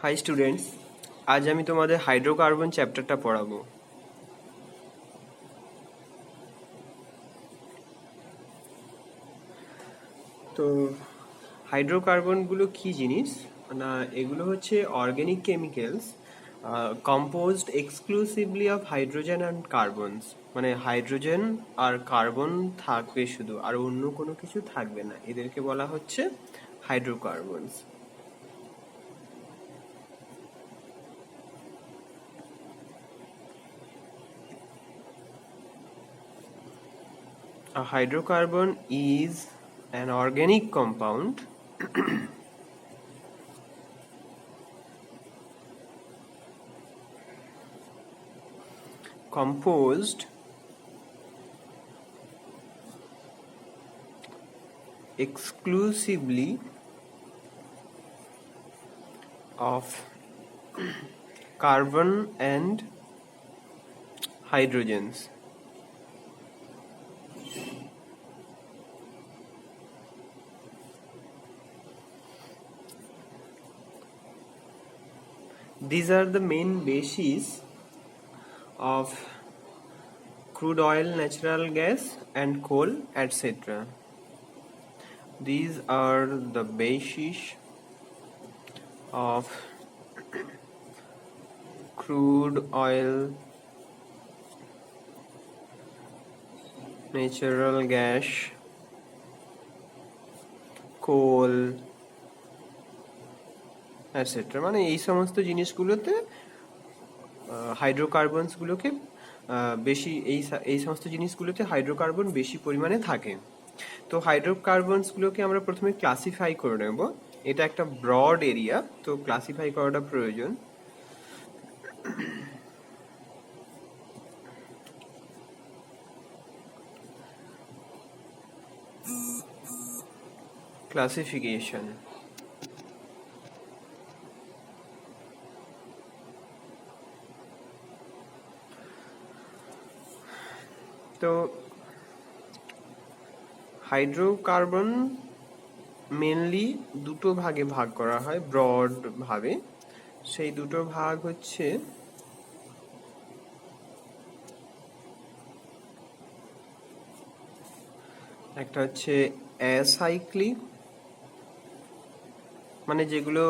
High students, আজ আমি তোমাদের হাইড্রোকার্বন চ্যাপ্টারটা পড়াবো। তো হাইড্রোকার্বনগুলো কি জিনিস না, এগুলো হচ্ছে organic chemicals composed exclusively of hydrogen and carbons. মানে হাইড্রোজেন আর কার্বন থাকবে শুধু, আর অন্য কোনো কিছু থাকবে না। এদেরকে বলা হচ্ছে hydrocarbons. A hydrocarbon is an organic compound composed exclusively of carbon and hydrogens. These are the main bases of crude oil, natural gas and coal, etc. These are the bases of crude oil, natural gas, coal, etc. মানে এই সমস্ত জিনিসগুলোতে হাইড্রোকার্বনসগুলোকে বেশি এই সমস্ত জিনিসগুলোতে hydrocarbon বেশি পরিমাণে থাকে। তো হাইড্রোকার্বনসগুলোকে আমরা প্রথমে ক্লাসিফাই করে নেব। এটা একটা ব্রড এরিয়া, তো ক্লাসিফাই করাটা প্রয়োজন। ক্লাসিফিকেশন। তো হাইড্রোকার্বন মেনলি দুটো ভাগে ভাগ করা হয় ব্রড ভাবে। সেই দুটো ভাগ হচ্ছে একটা হচ্ছে অ্যাসাইক্লিক, মানে যেগুলো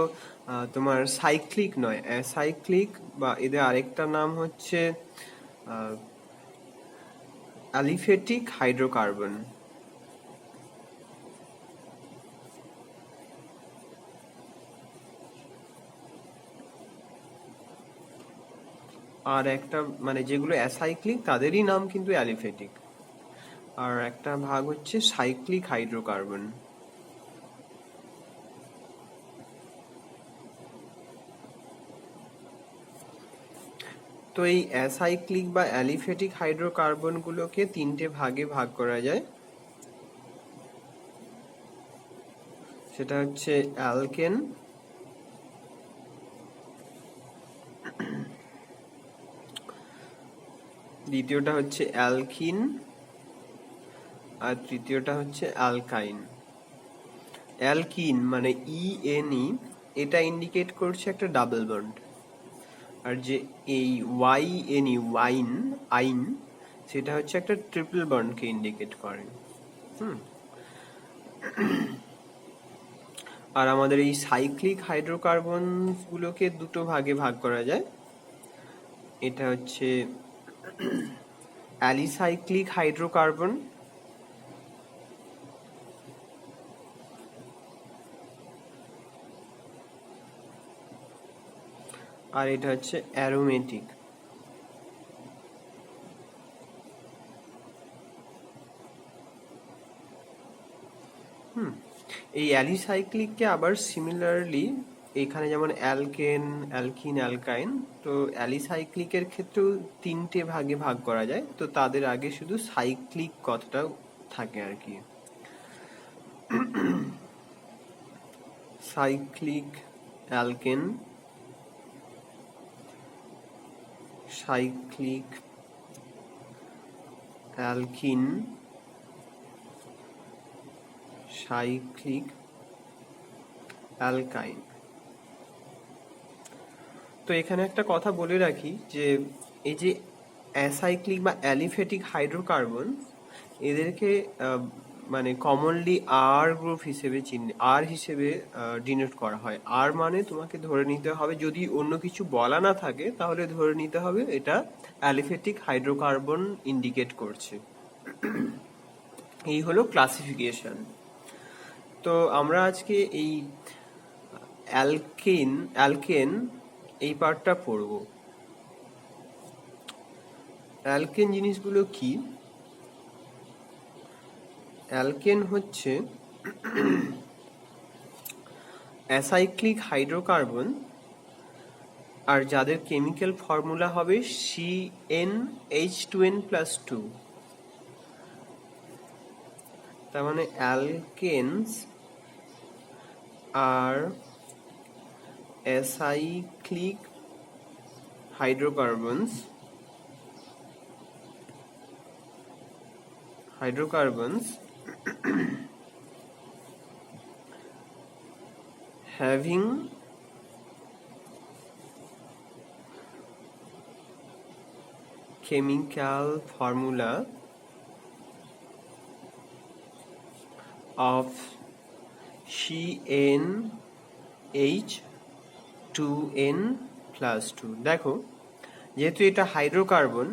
তোমার সাইক্লিক নয়, অ্যাসাইক্লিক, বা এদের আরেকটা নাম হচ্ছে অ্যালিফেটিক হাইড্রোকার্বন। আর একটা মানে যেগুলো অ্যাসাইক্লিক তাদেরই নাম কিন্তু অ্যালিফেটিক। আর একটা ভাগ হচ্ছে সাইক্লিক হাইড্রোকার্বন। তো এই অ্যাসাইক্লিক বা অ্যালিফেটিক হাইড্রোকার্বনগুলোকে তিনটে ভাগে ভাগ করা যায়। সেটা হচ্ছে অ্যালকেন, দ্বিতীয়টা হচ্ছে অ্যালকিন, আর তৃতীয়টা হচ্ছে অ্যালকাইন। অ্যালকিন মানে ইএনই, এটা ইন্ডিকেট করছে একটা ডাবল বন্ড। আর যে এই ওয়াইএনই ওয়াইন আইন, সেটা হচ্ছে একটা ট্রিপল বন্ডকে ইন্ডিকেট করে। আর আমাদের এই সাইক্লিক হাইড্রোকার্বনগুলোকে দুটো ভাগে ভাগ করা যায়। এটা হচ্ছে অ্যালিসাইক্লিক হাইড্রোকার্বন, আর এটা হচ্ছে অ্যারোমেটিক। এই অ্যালিসাইক্লিককে আবার সিমিলারলি এখানে যেমন অ্যালকেন, অ্যালকিন, অ্যালকাইন, তো অ্যালিসাইক্লিকের ক্ষেত্রেও তিনটে ভাগে ভাগ করা যায়। তো তাদের আগে শুধু সাইক্লিক কথাটা থাকে আর কি। Cyclic alkane, cyclic alkyne, cyclic অ্যালকাইন। তো এখানে একটা কথা বলে রাখি যে এই যে অ্যাসাইক্লিক বা অ্যালিফ্যাটিক হাইড্রোকার্বন, এদেরকে মানে কমনলি আর গ্রুপ হিসেবে আর হিসেবে ডিনোট করা হয়। আর মানে তোমাকে ধরে নিতে হবে, যদি অন্য কিছু বলা না থাকে তাহলে ধরে নিতে হবে এটা অ্যালিফ্যাটিক হাইড্রোকার্বন ইন্ডিকেট করছে। এই হলো ক্লাসিফিকেশন। তো আমরা আজকে এই অ্যালকেন এই পার্টটা পড়ব। অ্যালকেন জিনিসগুলো কি? অ্যালকেন হচ্ছে অ্যাসাইক্লিক হাইড্রোকার্বন, আর যাদের কেমিক্যাল ফর্মুলা হবে CnH2n+2। তার মানে অ্যালকেনস আর acyclic hydrocarbons having chemical formula of CnH2n+2। দেখো, যেহেতু এটা হাইড্রোকার্বন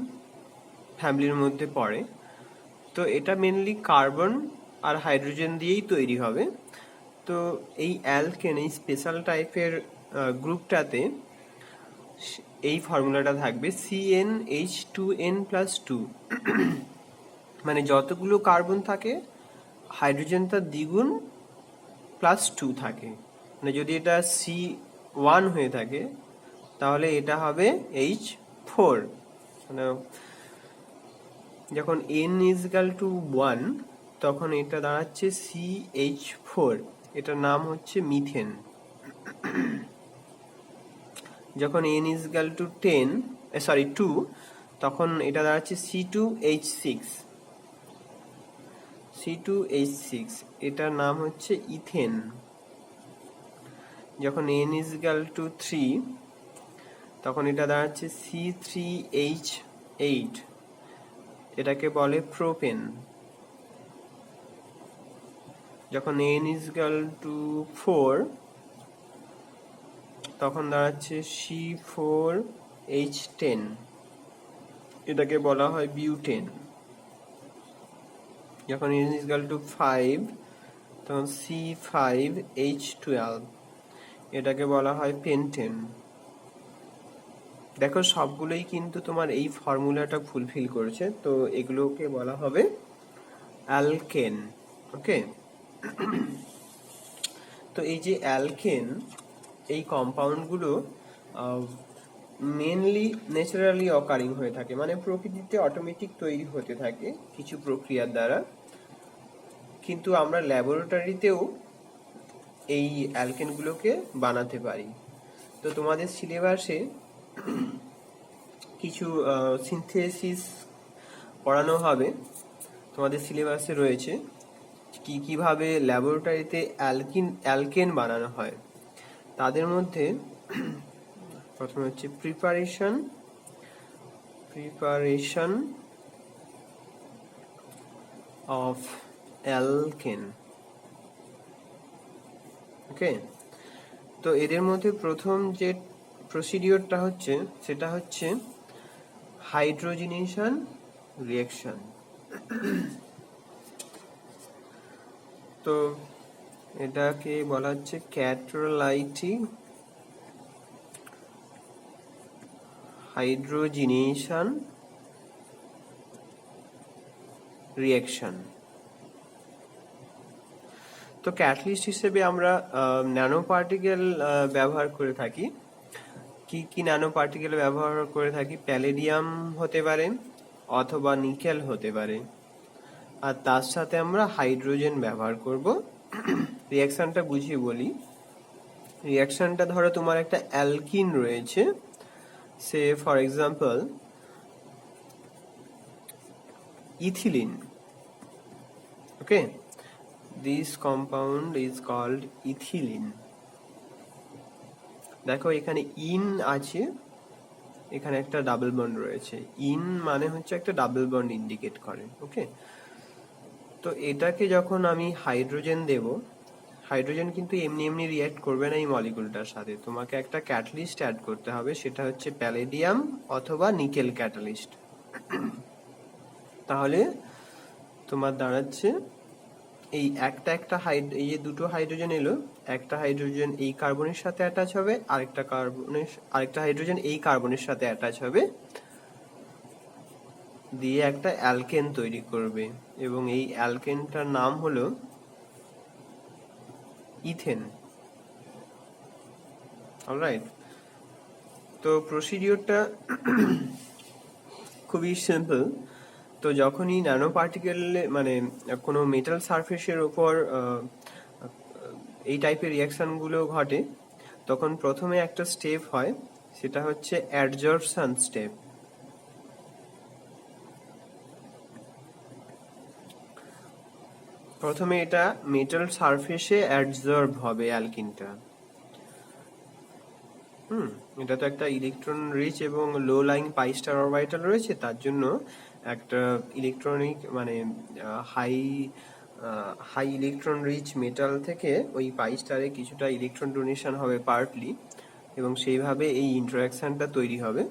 ফ্যামিলির মধ্যে পড়ে, তো এটা মেনলি কার্বন আর হাইড্রোজেন দিয়েই তৈরি হবে। তো এই অ্যালকেন, এই স্পেশাল টাইপের গ্রুপটাতে এই ফর্মুলাটা থাকবে CnH2n+2। মানে যতগুলো কার্বন থাকে হাইড্রোজেন তার দ্বিগুণ +2 থাকে। মানে যদি এটা C1 হয়ে থাকে তাহলে এটা হবে H4। মানে যখন n=1 তখন এটা দাঁড়াচ্ছে CH4, এটার নাম হচ্ছে মিথেন। যখন n=2 তখন এটা দাঁড়াচ্ছে C2H6, এটার নাম হচ্ছে ইথেন। যখন n=3 তখন এটা দাঁড়াচ্ছে C3H8, এটাকে বলে প্রোপেন। যখন n=4 তখন দাঁড়াচ্ছে C4H10, এটাকে বলা হয় বিউটেন। যখন n=5 তখন C5H12, এটাকে বলা হয় পেন্টেন। দেখো সবগুলোই কিন্তু তোমার এই ফর্মুলাটা ফুলফিল করেছে, তো এগুলোকে বলা হবে অ্যালকেন। ওকে, তো এই যে অ্যালকেন, এই কম্পাউন্ডগুলো মেনলি ন্যাচারালি অকারিং হয়ে থাকে, মানে প্রকৃতিতে অটোমেটিক তৈরি হতে থাকে কিছু প্রক্রিয়ার দ্বারা, কিন্তু আমরা ল্যাবরেটরিতেও এই অ্যালকেনগুলোকে বানাতে পারি। তো তোমাদের সিলেবাসে কিছু সিনথেসিস পড়ানো হবে, তোমাদের সিলেবাসে রয়েছে কিভাবে ল্যাবরেটরিতে অ্যালকেন বানানো হয়। তাদের মধ্যে প্রথমে হচ্ছে প্রিপারেশন অফ অ্যালকেন। ওকে, তো এদের মধ্যে প্রথম যে প্রসিডিওরটা হচ্ছে সেটা হচ্ছে হাইড্রোজেনেশন রিঅ্যাকশন। তো এটাকে বলা হচ্ছে ক্যাটালাইটিক হাইড্রোজেনেশন রিঅ্যাকশন। তো ক্যাটালিস্ট হিসেবে আমরা ন্যানো পার্টিকেল ব্যবহার করে থাকি। কি ন্যানো পার্টিকেল ব্যবহার করে থাকি? প্যালেডিয়াম হতে পারে অথবা নিকেল হতে পারে, আর তার সাথে আমরা হাইড্রোজেন ব্যবহার করব। রিঅ্যাকশনটা বুঝিয়ে বলি। রিঅ্যাকশনটা ধরো তোমার একটা অ্যালকিন রয়েছে, say for example ethylene. Okay, this compound is called ethylene. দেখো এখানে ইন আছে, এখানে একটা ডাবল বন্ড রয়েছে। ইন মানে হচ্ছে একটা ডাবল বন্ড ইন্ডিকেট করে। ওকে, তো এটাকে যখন আমি হাইড্রোজেন দেব, হাইড্রোজেন কিন্তু এমনি এমনি রিঅ্যাক্ট করবে না এই মলিকুলটার সাথে, তোমাকে একটা ক্যাটালিস্ট অ্যাড করতে হবে, সেটা হচ্ছে প্যালেডিয়াম অথবা নিকেল ক্যাটালিস্ট। তাহলে তোমার দাঁড়াচ্ছে এই এই যে দুটো হাইড্রোজেন এলো, একটা হাইড্রোজেন এই কার্বনের সাথে অ্যাটাচ হবে, আরেকটা হাইড্রোজেন এই কার্বনের সাথে অ্যাটাচ হবে, দিয়ে একটা অ্যালকেন তৈরি করবে, এবং এই অ্যালকেনটার নাম হলো ইথেন। অলরাইট, তো প্রসিডিওরটা খুবই সিম্পল। তো যখনই ন্যানো পার্টিকেলে মানে কোনো মেটাল সারফেসের উপর এই টাইপের রিয়াকশনগুলো ঘটে, তখন প্রথমে একটা স্টেপ হয়, সেটা হচ্ছে অ্যাডজর্পশন স্টেপ। প্রথমে এটা মেটাল সারফেসে অ্যাডজর্ব হবে অ্যালকিনটা। এটা তো একটা ইলেকট্রন রিচ এবং লো লাইং পাই স্টার অরবিটাল রয়েছে, তার জন্য একটা ইলেকট্রনিক মানে হাই ইলেকট্রন রিচ মেটাল থেকে ওই পাই স্টারে কিছুটা ইলেকট্রন ডোনেশন হবে পার্টলি, এবং সেইভাবে এই ইন্টারাকশনটা তৈরি হবে।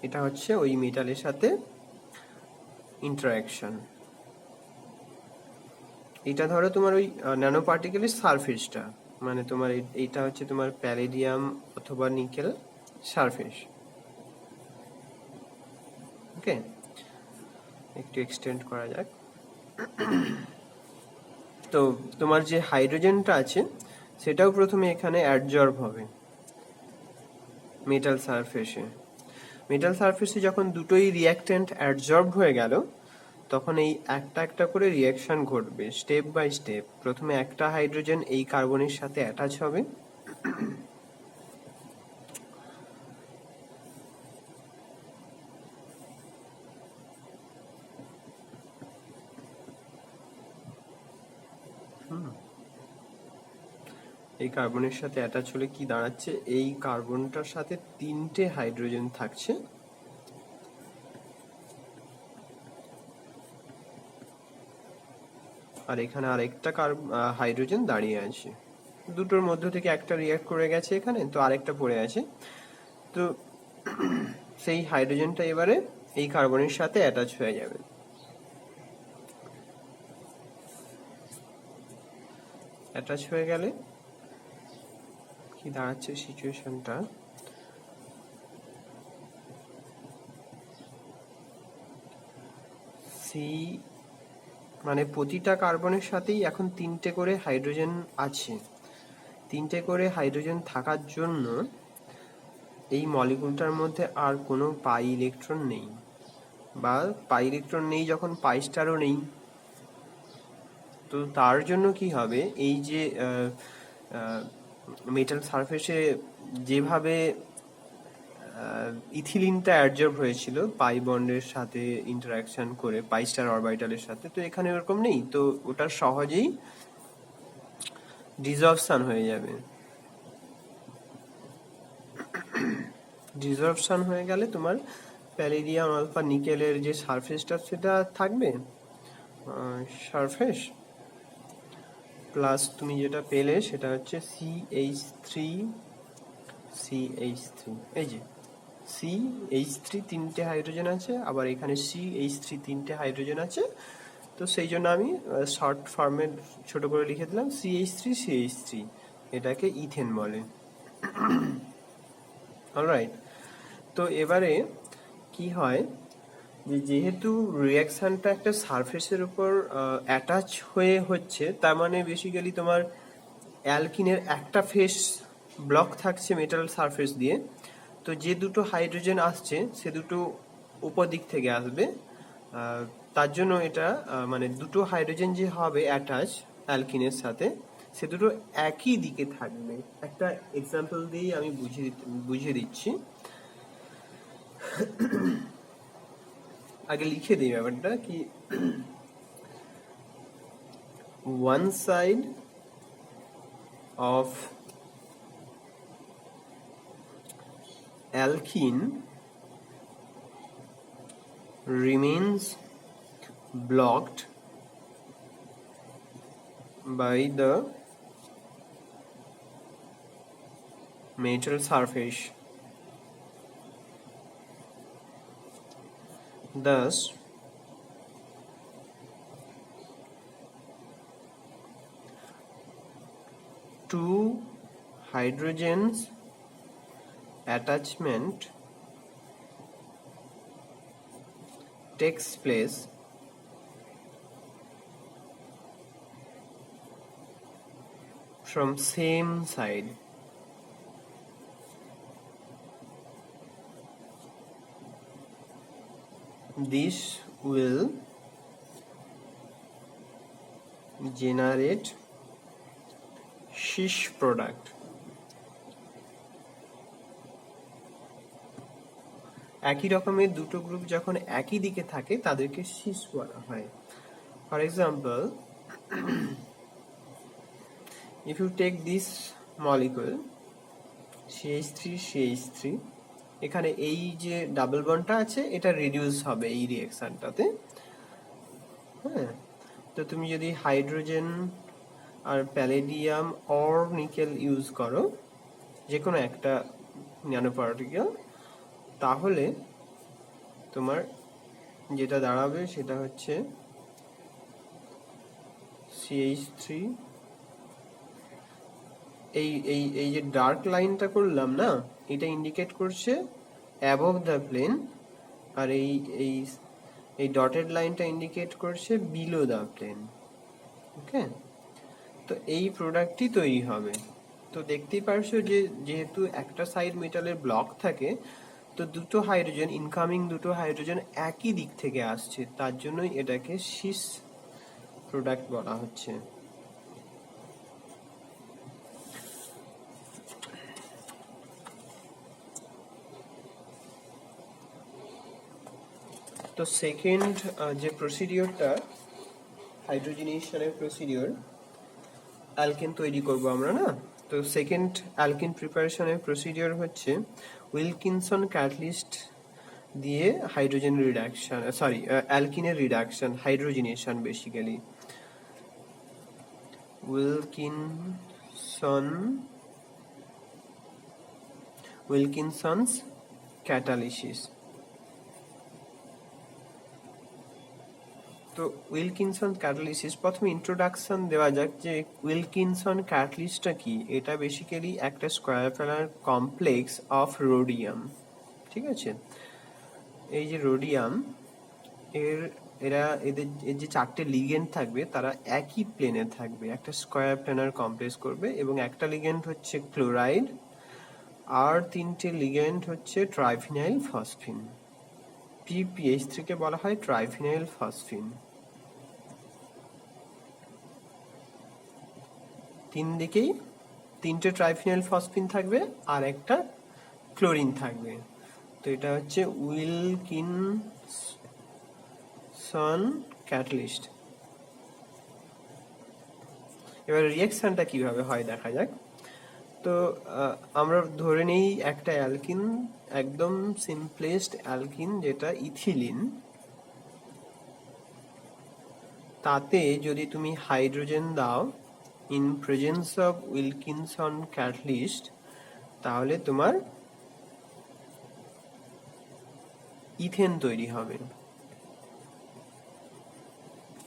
এটা হচ্ছে ওই মেটালের সাথে ইন্টারাকশন। এটা ধরো তোমার ওই ন্যানো পার্টিকেলের সারফেসটা, মানে তোমার এইটা হচ্ছে তোমার প্যালেডিয়াম অথবা নিকেল সারফেস। ওকে, একটু এক্সটেন্ড করা যাক। তো তোমার যে হাইড্রোজেনটা আছে সেটাও প্রথমে এখানে অ্যাডজর্ব হবে মেটাল সারফেসে। মেটাল সারফেসে যখন দুটোই রিঅ্যাক্ট্যান্ট অ্যাডজর্ব হয়ে গেল, তখন এই একটা একটা করে রিয়াকশন ঘটবে স্টেপ বাই স্টেপ। প্রথমে একটা হাইড্রোজেন এই কার্বনের সাথে অ্যাটাচ হবে, এই কার্বনের সাথে অ্যাটাচ হলে কি দাঁড়াচ্ছে, এই কার্বনটার সাথে তিনটে হাইড্রোজেন থাকছে, আর এখানে আরেকটা হাইড্রোজেন দাঁড়িয়ে আছে। দুটোর মধ্য থেকে একটা রিয়াক্ট করে গেছে এখানে, তো আরেকটা পড়ে আছে। তো সেই হাইড্রোজেনটা এবারে এই কার্বনের সাথে অ্যাটাচ হয়ে যাবে। অ্যাটাচ হয়ে গেলে কি দাঁড়াচ্ছে সিচুয়েশনটা, সি মানে প্রতিটা কার্বনের সাথেই এখন তিনটে করে হাইড্রোজেন আছে। তিনটে করে হাইড্রোজেন থাকার জন্য এই মলিকুলটার মধ্যে আর কোনো পাই ইলেকট্রন নেই, বা পাই ইলেকট্রন নেই যখন পাই স্টারও নেই। তো তার জন্য কি হবে, এই যে মেটাল সারফেসে যেভাবে ইথিলিনটা অ্যাডজর্ব হয়েছিল পাই বন্ডের সাথে ইন্টারাকশন করে পাই স্টার অরবিটালের সাথে, তো এখানে ওরকম নেই, তো ওটা সহজেই ডিসঅর্পশন হয়ে যাবে। ডিসঅর্পশন হয়ে গেলে তোমার প্যালেডিয়াম অথবা নিকেলের যে সারফেসটা সেটা থাকবে, সারফেস প্লাস তুমি যেটা পেলে সেটা হচ্ছে CH3 এই যে CH3 তিনটে হাইড্রোজেন আছে, আবার এখানে CH3 তিনটে হাইড্রোজেন আছে। তো সেই জন্য আমি শর্ট ফর্মে ছোট করে লিখে দিলাম CH3, এটাকে ইথেন বলে। অলরাইট, তো এবারে কি হয় যে যেহেতু রিয়াকশনটা একটা সারফেসের উপর অ্যাটাচ হয়ে হচ্ছে, তার মানে বেসিক্যালি তোমার অ্যালকিনের একটা ফেস ব্লক থাকছে মেটাল সারফেস দিয়ে, তো যে দুটো হাইড্রোজেন আসছে সে দুটো উপর দিক থেকে আসবে। তার জন্য এটা মানে দুটো হাইড্রোজেন যে হবে অ্যাটাচ অ্যালকিনের সাথে, সে দুটো একই দিকে থাকবে। একটা এক্সাম্পল দিয়েই আমি বুঝিয়ে দিচ্ছি। আগে লিখে দিই ব্যাপারটা কি, one side of alkene remains blocked by the metal surface. Thus, two hydrogens attachment takes place from same side. This will generate cis product. একই রকমের দুটো গ্রুপ যখন একই দিকে থাকে তাদেরকে সিস বলা হয়। For example, if you take this molecule CH3 এখানে এই যে ডাবল বন্ডটা আছে এটা রিডিউস হবে এই রিঅ্যাকশনটাতে। হ্যাঁ, তো তুমি যদি হাইড্রোজেন আর প্যালেডিয়াম অর নিকেল ইউজ করো, যে কোনো একটা ন্যানো পার্টিকেল, তাহলে তোমার যেটা দাঁড়াবে সেটা হচ্ছে CH3। এই যে ডার্ক লাইনটা করলাম না, এটা ইন্ডিকেট করছে অ্যাবভ দ্য প্লেন, আর এই ডটেড লাইনটা ইন্ডিকেট করছে বিলো দ্য প্লেন। ওকে, তো এই প্রোডাক্টটি তৈরি হবে। তো দেখতেই পারছো যে যেহেতু একটা সাইড মেটালের ব্লক থাকে, তো দুটো হাইড্রোজেন, ইনকামিং দুটো হাইড্রোজেন একই দিক থেকে আসছে, তার জন্যই এটাকে সিস প্রোডাক্ট বলা হচ্ছে। তো সেকেন্ড যে প্রসিডিওরটা হাইড্রোজেনেশনের প্রসিডিওর, অ্যালকেন তৈরি করব আমরা না, তো সেকেন্ড অ্যালকেন প্রিপারেশনের প্রসিডিওর হচ্ছে উইলকিনসন ক্যাটালিস্ট দিয়ে হাইড্রোজেন রিডাকশন, অ্যালকিনের reduction, hydrogenation basically. Wilkinson's catalysis. তো উইলকিনসন ক্যাটালিসিস, প্রথমে ইন্ট্রোডাকশন দেওয়া যাক যে উইলকিনসন ক্যাটালিস্টটা কি। এটা বেসিক্যালি একটা square planar complex of rhodium. ঠিক আছে, এই যে রোডিয়াম এদের যে চারটে লিগেন্ড থাকবে তারা একই প্লেনে থাকবে, একটা স্কয়ার প্ল্যানার কমপ্লেক্স করবে, এবং একটা লিগেন্ড হচ্ছে ক্লোরাইড, আর তিনটে লিগেন্ড হচ্ছে ট্রাইফিনাইল ফসফিন। PPH3 কে বলা হয় ট্রাইফিনাইল ফসফিন। তিন দিকেই তিনটে ট্রাইফিনাইল ফসফিন থাকবে আর একটা ক্লোরিন থাকবে। তো এটা হচ্ছে উইলকিনসন ক্যাটালিস্ট। এবার রিঅ্যাকশনটা কিভাবে হয় দেখা যাক। তো আমরা ধরে নেই একটা অ্যালকিন, একদম সিম্পলেস্ট অ্যালকিন যেটা ইথিলিন, তাতে যদি তুমি হাইড্রোজেন দাও in presence of Wilkinson catalyst, তাহলে তোমার ইথেন তৈরি হবে।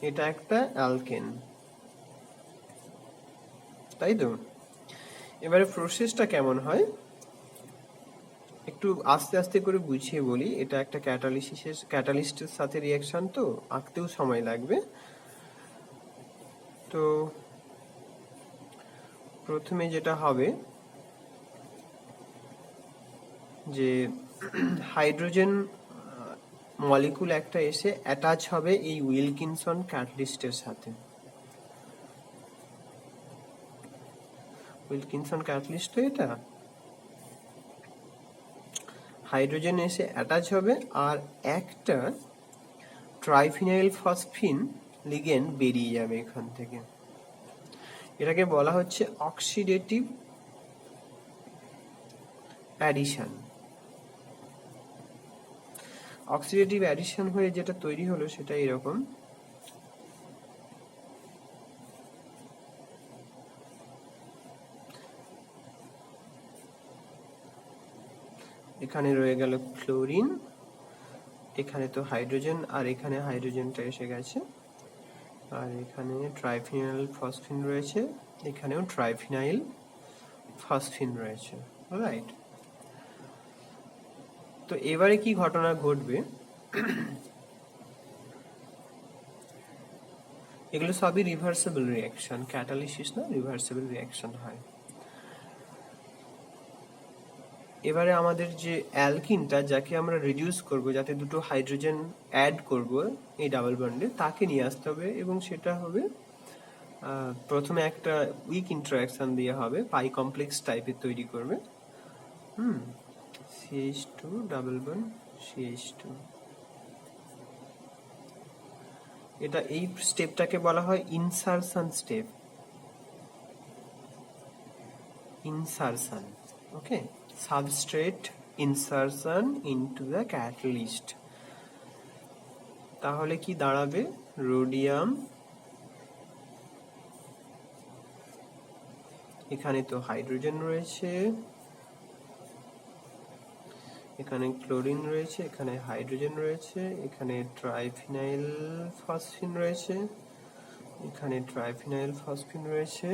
এটা একটা অ্যালকেন, তাই তো? এবারে প্রসেসটা কেমন হয় একটু আস্তে আস্তে করে বুঝিয়ে বলি। এটা একটা ক্যাটালিস্টের সাথে রিঅ্যাকশন, তো আঁকতেও সময় লাগবে। তো প্রথমে যেটা হবে যে হাইড্রোজেন মলিকুল একটা এসে অ্যাটাচ হবে এই উইলকিনসন ক্যাটালিস্টের সাথে। উইলকিনসন ক্যাটালিস্ট তো এটা, হাইড্রোজেন এসে অ্যাটাচ হবে আর একটা ট্রাইফিনাইল ফসফিন লিগেন্ড বেরিয়ে যাবে এখান থেকে। এটাকে বলা হচ্ছে অক্সিডেটিভ অ্যাডিশন। অক্সিডেটিভ অ্যাডিশন হয়ে যেটা তৈরি হলো সেটা এরকম, এখানে রয়ে গেল ক্লোরিন, এখানে তো হাইড্রোজেন, আর এখানে হাইড্রোজেনটা এসে গেছে, আর এখানে ট্রাইফিনাইল ফসফিন রয়েছে, এখানেও ট্রাইফিনাইল ফসফিন রয়েছে, রাইট। তো এবারে কি ঘটনা ঘটবে, এগুলো সবই রিভার্সিবল রিঅ্যাকশন, ক্যাটালিসিস না, রিভার্সিবল রিঅ্যাকশন হয়। এবারে আমাদের যে অ্যালকিনটা, যাকে আমরা রিডিউস করব, যাতে দুটো হাইড্রোজেন অ্যাড করব এই ডাবল বন্ডে, তাকে নিয়ে আসতে হবে, এবং সেটা হবে প্রথমে একটা উইক ইন্টারাকশন দিয়ে হবে, পাই কমপ্লেক্স টাইপের তৈরি করবে। CH2 ডাবল বন্ড CH2, এটা এই স্টেপটাকে বলা হয় insertion step. Insertion, okay, substrate insertion into the catalyst. তাহলে কি দাঁড়াবে, রোডিয়াম, এখানে তো হাইড্রোজেন রয়েছে, এখানে ক্লোরিন রয়েছে, এখানে হাইড্রোজেন রয়েছে, এখানে ট্রাইফিনাইল ফসফিন রয়েছে, এখানে ট্রাইফিনাইল ফসফিন রয়েছে।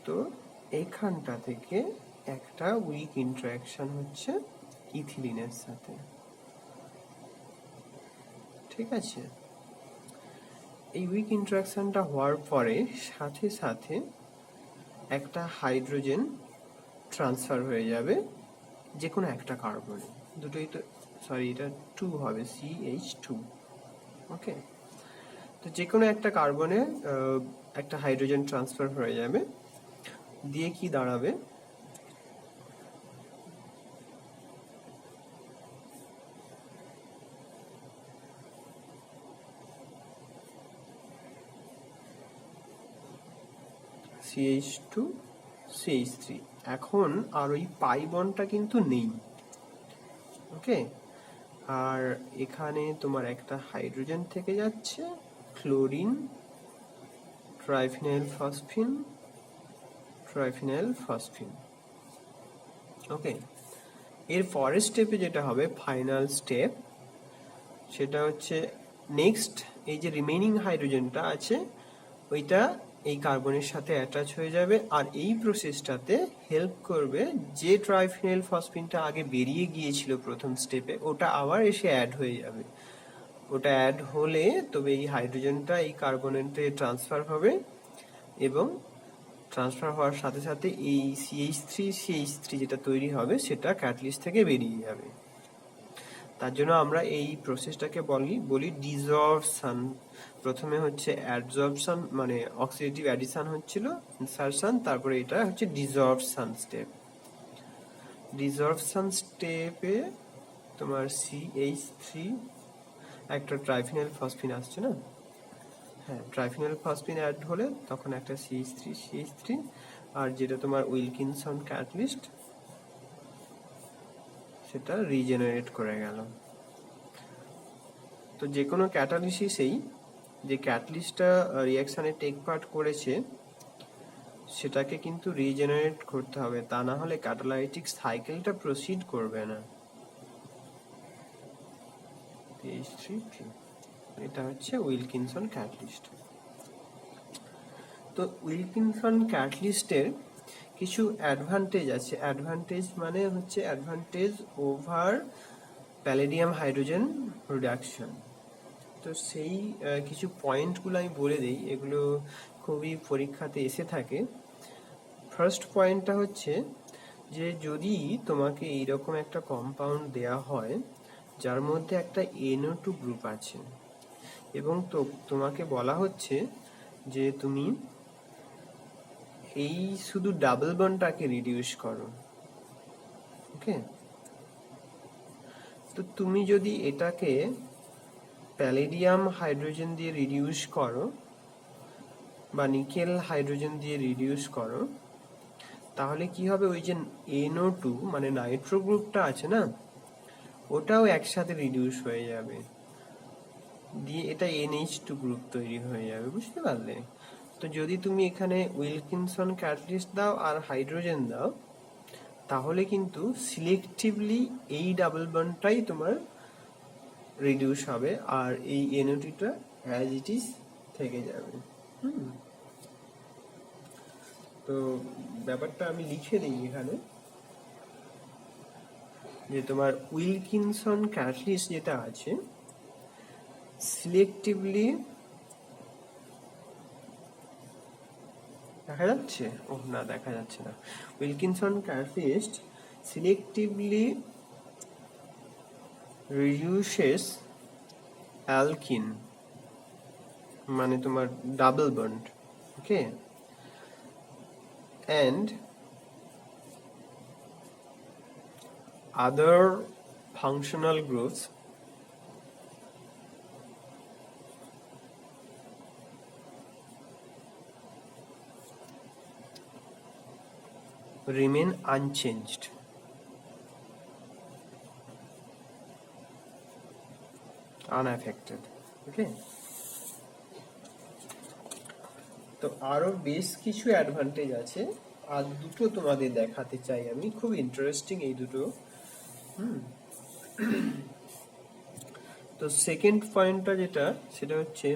তো এইখানটা থেকে একটা উইক ইন্টারাকশন হচ্ছে ইথিলিনের সাথে, ঠিক আছে। এই উইক ইন্টারাকশনটা হওয়ার পরে সাথে সাথে একটা হাইড্রোজেন ট্রান্সফার হয়ে যাবে যে কোনো একটা কার্বনে, দুটোই তো, সরি এটা 2 হবে, CH2, ওকে। তো যে কোনো একটা কার্বনে একটা হাইড্রোজেন ট্রান্সফার হয়ে যাবে, দিয়ে কি দাঁড়াবে, CH2 CH3। এখন আর ওই পাই বন্ডটা কিন্তু নেই, ওকে। আর এখানে তোমার একটা হাইড্রোজেন থেকে যাচ্ছে, ক্লোরিন, ট্রাইফিনাইল ফসফিন, ট্রাইফিনাইল ফসফিন, ওকে। এর পরের স্টেপে যেটা হবে, ফাইনাল স্টেপ, সেটা হচ্ছে নেক্সট এই যে রিমেইনিং হাইড্রোজেনটা আছে ওইটা এই কার্বনের সাথে অ্যাটাচ হয়ে যাবে, আর এই প্রসেসটাতে হেল্প করবে যে ট্রাইফিনাইল ফসফিনটা আগে বেরিয়ে গিয়েছিল প্রথম স্টেপে, ওটা আবার এসে অ্যাড হয়ে যাবে। ওটা অ্যাড হলে তবে এই হাইড্রোজেনটা এই কার্বনেতে ট্রান্সফার হবে, এবং ট্রান্সফার হওয়ার সাথে সাথে এই CH3 যেটা তৈরি হবে সেটা ক্যাটালিস্ট থেকে বেরিয়ে যাবে। তার জন্য আমরা এই প্রসেসটাকে বলি ডিসঅর্পশন। প্রথমে হচ্ছে অ্যাডসর্পশন, মানে অক্সিডেটিভ অ্যাডিশন হচ্ছিল, ইনসারশন, তারপরে এটা হচ্ছে ডিসঅর্পশন স্টেপ। ডিসঅর্পশন স্টেপে তোমার CH3 একটা ট্রাইফিনাইল ফসফিন আসছে না, হ্যাঁ, ট্রাইফিনাইল ফসফিন অ্যাড হলে তখন একটা CH3, আর যেটা তোমার উইলকিনসন ক্যাটালিস্ট সেটা রিজেনারেট করে গেল। তো যে কোনো ক্যাটালিসিসেই যে ক্যাটালিস্টটা রিঅ্যাকশনে টেক পার্ট করেছে সেটাকে কিন্তু রিজেনারেট করতে হবে, তা না হলে ক্যাটালাইটিক সাইকেলটা প্রসিড করবে না। এটা হচ্ছে উইলকিনসন ক্যাটালিস্ট। তো উইলকিনসন ক্যাটালিস্টের কিছু অ্যাডভান্টেজ আছে। অ্যাডভান্টেজ মানে হচ্ছে অ্যাডভান্টেজ ওভার প্যালেডিয়াম হাইড্রোজেন রিডাকশন। তো সেই কিছু পয়েন্টগুলো আমি বলে দিই, এগুলো খুবই পরীক্ষাতে এসে থাকে। ফার্স্ট পয়েন্টটা হচ্ছে যে যদি তোমাকে এইরকম একটা কম্পাউন্ড দেয়া হয় যার মধ্যে একটা NO2 গ্রুপ আছে, এবং তো তোমাকে বলা হচ্ছে যে তুমি এই শুধু ডাবল বন্ডটাকে রিডিউস করো, ওকে। তো তুমি যদি এটাকে প্যালেডিয়াম হাইড্রোজেন দিয়ে রিডিউস করো, বা নিকেল হাইড্রোজেন দিয়ে রিডিউস করো, তাহলে কি হবে, ওই যে NO2 মানে নাইট্রো গ্রুপটা আছে না, ওটাও একসাথে রিডিউস হয়ে যাবে, দিয়ে এটা NH2 গ্রুপ তৈরি হয়ে যাবে, বুঝতে পারলে? তো যদি তুমি এখানে উইলকিনসন ক্যাটালিস্ট দাও আর হাইড্রোজেন দাও, তাহলে কিন্তু সিলেক্টিভলি এই ডাবল বন্ডটাই তোমার রিডিউস হবে, আর এই NO2টা অ্যাজ ইট ইজ থেকে যাবে। তো ব্যাপারটা আমি লিখে দিই এখানে, যে তোমার উইলকিনসন ক্যাটালিস্ট যেটা আছে, সিলেক্টিভলি দেখা যাচ্ছে, না দেখা যাচ্ছে না, Wilkinson catalyst selectively reduces alkyne, মানে তোমার double bond, okay, and other functional groups remain unchanged. Unaffected. Okay. তো আরো বেশ কিছু অ্যাডভান্টেজ আছে, আর দুটো তোমাদের দেখাতে চাই আমি, খুব ইন্টারেস্টিং এই দুটো। তো সেকেন্ড পয়েন্টটা যেটা, সেটা হচ্ছে,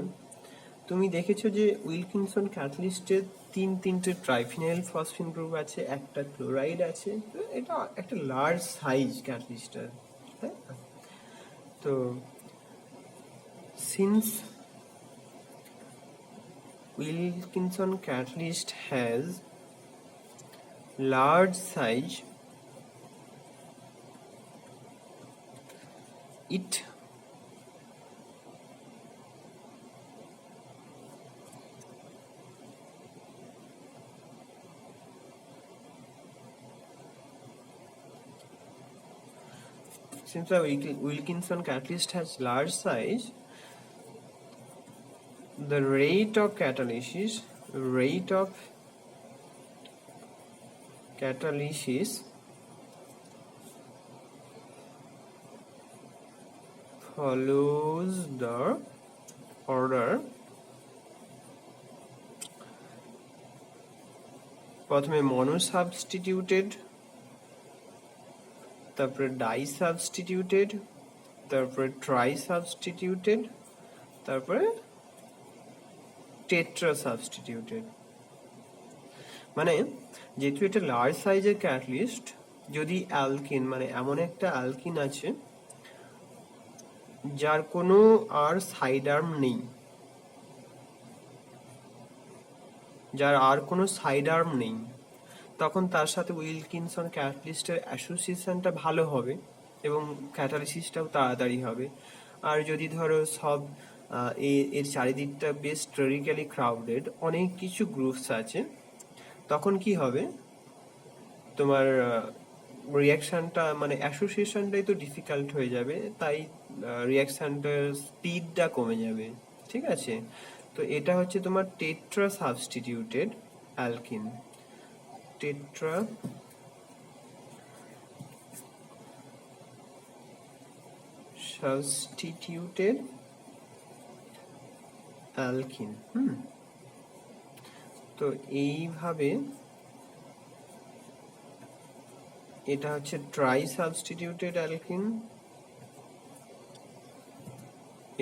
তুমি দেখেছো যে উইলকিনসন ক্যাটালিস্টের তিনটে ট্রাইফিনাইল ফসফিন গ্রুপ আছে, একটা ক্লোরাইড আছে, তো এটা একটা লার্জ সাইজ ক্যাটালিস্টার, তাই না? তো since Wilkinson catalyst has large size, it since the Wilkinson catalyst has large size, the rate of catalysis follows the order, প্রথমে মনো সাবস্টিটিউটেড, তারপরে ডাই সাবস্টিটিউটেড, তারপরে ট্রাই সাবস্টিটিউটেড, তারপরে টেট্রা সাবস্টিটিউটেড। মানে যেহেতু এটা লার্জ সাইজের ক্যাটালিস্ট, যদি অ্যালকিন মানে এমন একটা অ্যালকিন আছে যার কোনো আর সাইড আর্ম নেই, তখন তার সাথে উইলকিনসন ক্যাটালিস্টের অ্যাসোসিয়েশনটা ভালো হবে এবং ক্যাটালিসিসটাও তাড়াতাড়ি হবে। আর যদি ধরো সব এর চারিদিকটা বেশ স্টেরিক্যালি ক্রাউডেড, অনেক কিছু গ্রুপস আছে, তখন কি হবে, তোমার রিয়াকশনটা মানে অ্যাসোসিয়েশনটাই তো ডিফিকাল্ট হয়ে যাবে, তাই রিয়াকশনটার স্পিডটা কমে যাবে, ঠিক আছে? তো এটা হচ্ছে তোমার tetra substituted alkyne, tetra substituted alkyne. তো এইভাবে এটা হচ্ছে ট্রাই সাবস্টিটিউটেড অ্যালকিন,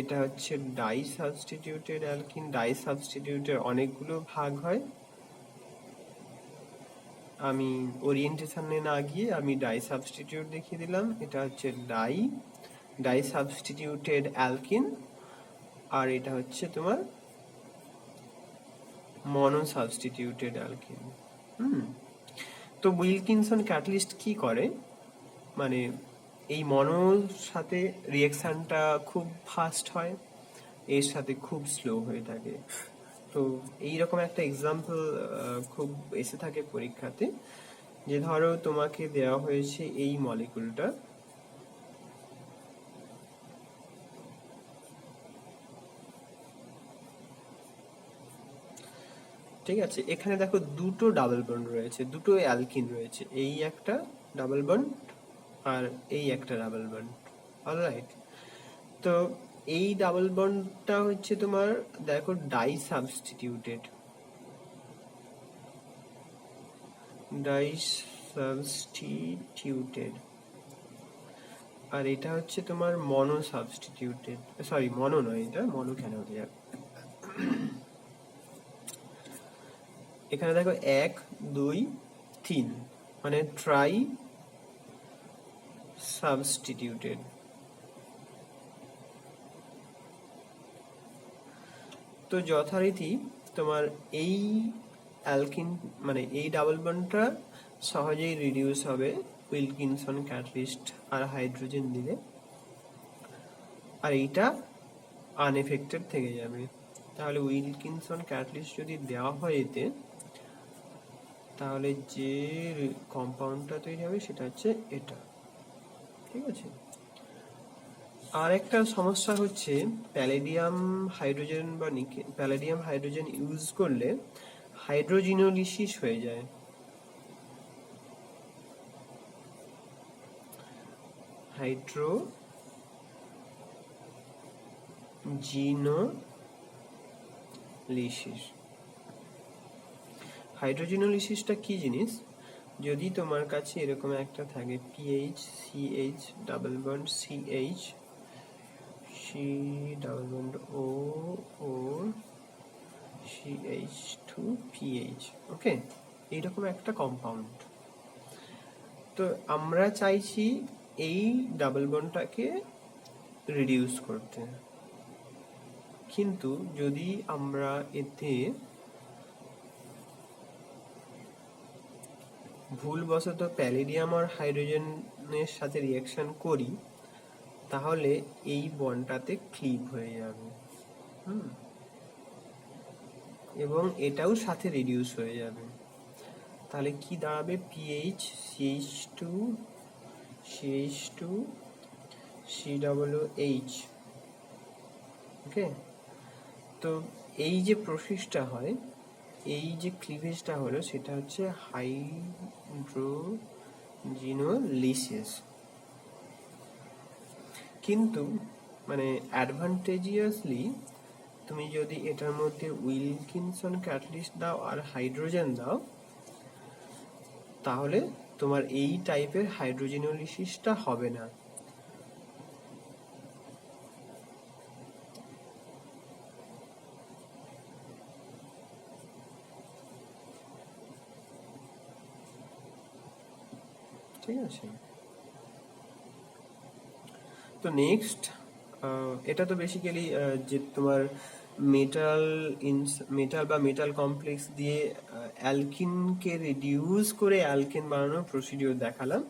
এটা হচ্ছে ডাই সাবস্টিটিউটেড অ্যালকিন। ডাই সাবস্টিটিউটের অনেকগুলো ভাগ হয়, আমি ওরিয়েন্টেশনে না গিয়ে আমি ডাই সাবস্টিটিউট দেখিয়ে দিলাম। এটা হচ্ছে ডাই সাবস্টিটিউটেড অ্যালকিন, আর এটা হচ্ছে তোমার মনো সাবস্টিটিউটেড অ্যালকিন। তো উইলকিনসন ক্যাটালিস্ট কি করে, মানে এই মনোর সাথে রিয়াকশনটা খুব ফাস্ট হয়, এর সাথে খুব স্লো হয়ে থাকে। তো এইরকম একটা এক্সাম্পল খুব এসে থাকে পরীক্ষাতে, যে ধরো তোমাকে দেওয়া হয়েছে এই মলিকুলটা, ঠিক আছে, এখানে দেখো দুটো ডাবল বন্ড রয়েছে, দুটো অ্যালকিন রয়েছে, এই একটা ডাবল বন্ড আর এই একটা ডাবল বন্ড। অলরাইট, তো এই ডাবল বন্ডটা হচ্ছে তোমার দেখো ডাই সাবস্টিটিউটেড, আর এটা হচ্ছে তোমার মনো সাবস্টিটিউটেড, সরি মনো নয়, এটা মনো কেন হতে যাবে। এখানে দেখো 1 2 3 মানে ট্রাই সাবস্টিটিউটেড। তো যথারীতি তোমার এই অ্যালকিন মানে এই ডাবল বন্ডটা সহজেই রিডিউস হবে উইলকিনসন ক্যাটালিস্ট আর হাইড্রোজেন দিলে, আর এইটা আনএফেক্টেড থেকে যাবে। তাহলে উইলকিনসন ক্যাটালিস্ট যদি দেওয়া হয় এতে, তাহলে যে কম্পাউন্ডটা তৈরি হবে সেটা হচ্ছে এটা। ঠিক আছে, আর একটা সমস্যা হচ্ছে প্যালেডিয়াম হাইড্রোজেন বা প্যালেডিয়াম হাইড্রোজেন ইউজ করলে হাইড্রোজিনোলিসিস হয়ে যায়। হাইড্রোজিনোলিসিসটা কি জিনিস, যদি তোমার কাছে এরকম একটা থাকে PH CH double bond CH C double bond O O CH2PH, okay, এইরকম একটা কম্পাউন্ড। তো আমরা চাইছি এই ডাবল বন্ডটাকে রিডিউস করতে, কিন্তু যদি আমরা এতে ভুলবশত প্যালেডিয়াম আর হাইড্রোজেনের সাথে রিয়াকশন করি, তাহলে এই বন্ডটাতে ক্লিভ হয়ে যাবে, এবং এটাও সাথে রিডিউস হয়ে যাবে। তাহলে কি দাঁড়াবে, পিএইচ CH2 COOH, ওকে। তো এই যে প্রসেসটা হয়, এই যে ক্লিভেজটা হলো, সেটা হচ্ছে হাইড্রোজিনোলিসিস। কিন্তু মানে অ্যাডভান্টেজিয়াসলি তুমি যদি এটার মধ্যে উইলকিনসন ক্যাটালিস্ট দাও আর হাইড্রোজেন দাও, তাহলে তোমার এই টাইপের হাইড্রোজিনোলিসিসটা হবে না। ঠিক আছে, তো নেক্সট এটা তো বেসিক্যালি যে তোমার মেটাল বা মেটাল কমপ্লেক্স দিয়ে অ্যালকিনকে রিডিউস করে অ্যালকেন বানানোর প্রসিডিওর দেখালাম।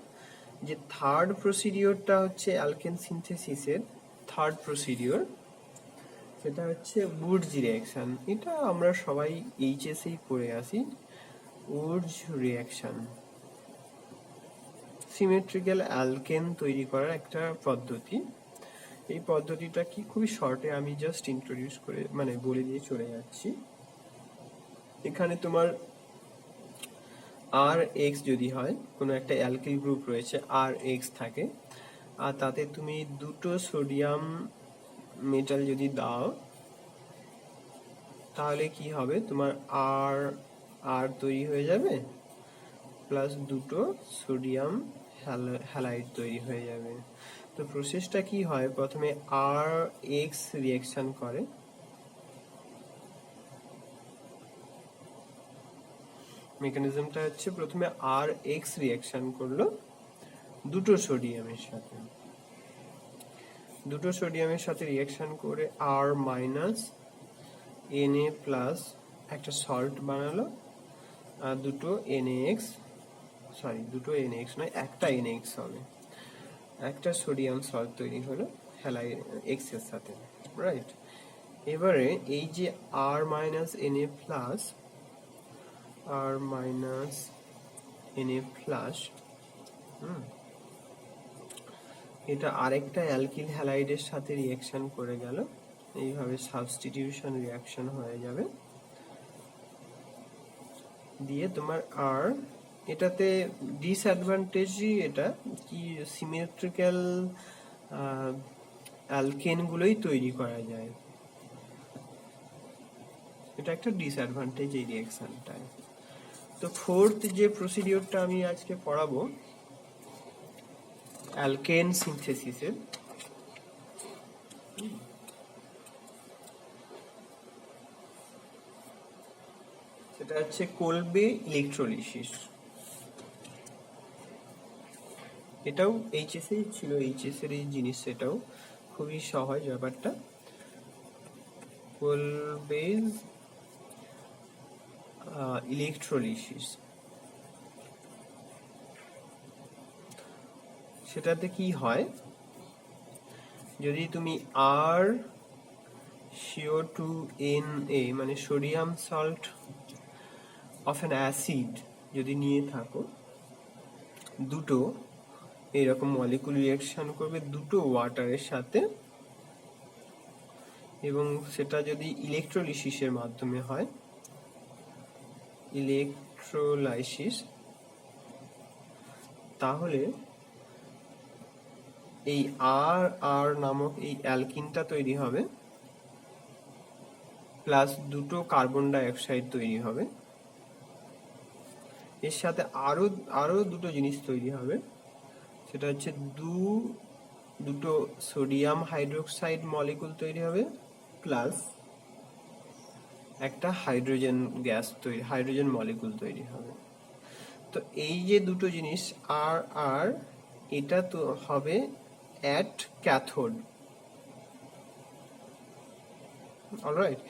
যে থার্ড প্রসিডিওরটা হচ্ছে অ্যালকেন সিনথেসিসের থার্ড প্রসিডিওর, সেটা হচ্ছে উডস রিঅ্যাকশন। এটা আমরা সবাই এইচএসেই পড়ে আসি, উডস রিঅ্যাকশন সিমেট্রিক্যাল অ্যালকেন তৈরি করার একটা পদ্ধতি। এই পদ্ধতিটা কি খুবই শর্টে আমি জাস্ট ইন্ট্রোডিউস করে মানে বলে দিয়ে চলে যাচ্ছি। এখানে তোমার RX যদি হয়, কোনো একটা অ্যালকিল গ্রুপ রয়েছে RX থাকে, আর তাতে তুমি দুটো সোডিয়াম মেটাল যদি দাও, তাহলে কি হবে, তোমার R তৈরি হয়ে যাবে, প্লাস দুটো সোডিয়াম হ্যালাইড তৈরি হয়ে যাবে। তো প্রসেসটা কি হয়, প্রথমে RX রিঅ্যাকশন করে, মেকানিজমটা হচ্ছে প্রথমে RX রিঅ্যাকশন করলো দুটো সোডিয়ামের সাথে রিঅ্যাকশন করে R মাইনাস Na প্লাস একটা সল্ট বানালো, আর দুটো NaX নয়, একটা NaX হবে, একটা সোডিয়াম সল্ট তৈরি হলো হ্যালাইড X এর সাথে, রাইট। এবারে এই যে R মাইনাস Na প্লাস এটা আরেকটা অ্যালকিল হ্যালাইডের সাথে রিঅ্যাকশন করে গেল, এইভাবে সাবস্টিটিউশন রিঅ্যাকশন হয়ে যাবে। দিয়ে তোমার আর, এটাতে ডিসঅ্যাডভান্টেজই এটা কি সিমেট্রিক্যাল অ্যালকেনগুলোই তৈরি করা যায়, এটা একটা ডিসঅ্যাডভান্টেজ এই রিঅ্যাকশনটায়। তো ফোর্থ যে প্রসিডিওরটা আমি আজকে পড়াবো অ্যালকেন সিনথেসিসের, সেটা হচ্ছে কোলবে ইলেকট্রোলিসিস। এটাও এইচএস এ ছিল, এইচএস এর এই জিনিস, সেটাও খুবই সহজ ব্যাপারটা। কোলবে ইলেকট্রোলিসিস, সেটাতে কি হয়, যদি তুমি আর CO2Na মানে sodium salt of an acid যদি নিয়ে থাকো, দুটো এরকম মলিকুল রিঅ্যাকশন করবে দুটো ওয়াটারের সাথে, এবং সেটা যদি ইলেকট্রোলিসিসের মাধ্যমে হয়, ইলেকট্রোলাইসিস, তাহলে এই আর আর নামক এই অ্যালকিনটা তৈরি হবে, প্লাস দুটো কার্বন ডাই অক্সাইড তৈরি হবে, এর সাথে আরো আরো দুটো জিনিস তৈরি হবে, সেটা হচ্ছে দুটো সোডিয়াম হাইড্রোক্সাইড মলিকুল তৈরি হবে, প্লাস একটা হাইড্রোজেন গ্যাস তৈরি, হাইড্রোজেন মলিকুল তৈরি হবে। তো এই যে দুটো জিনিস আর আর, এটা তো হবে অ্যাট ক্যাথোড, অলরাইট,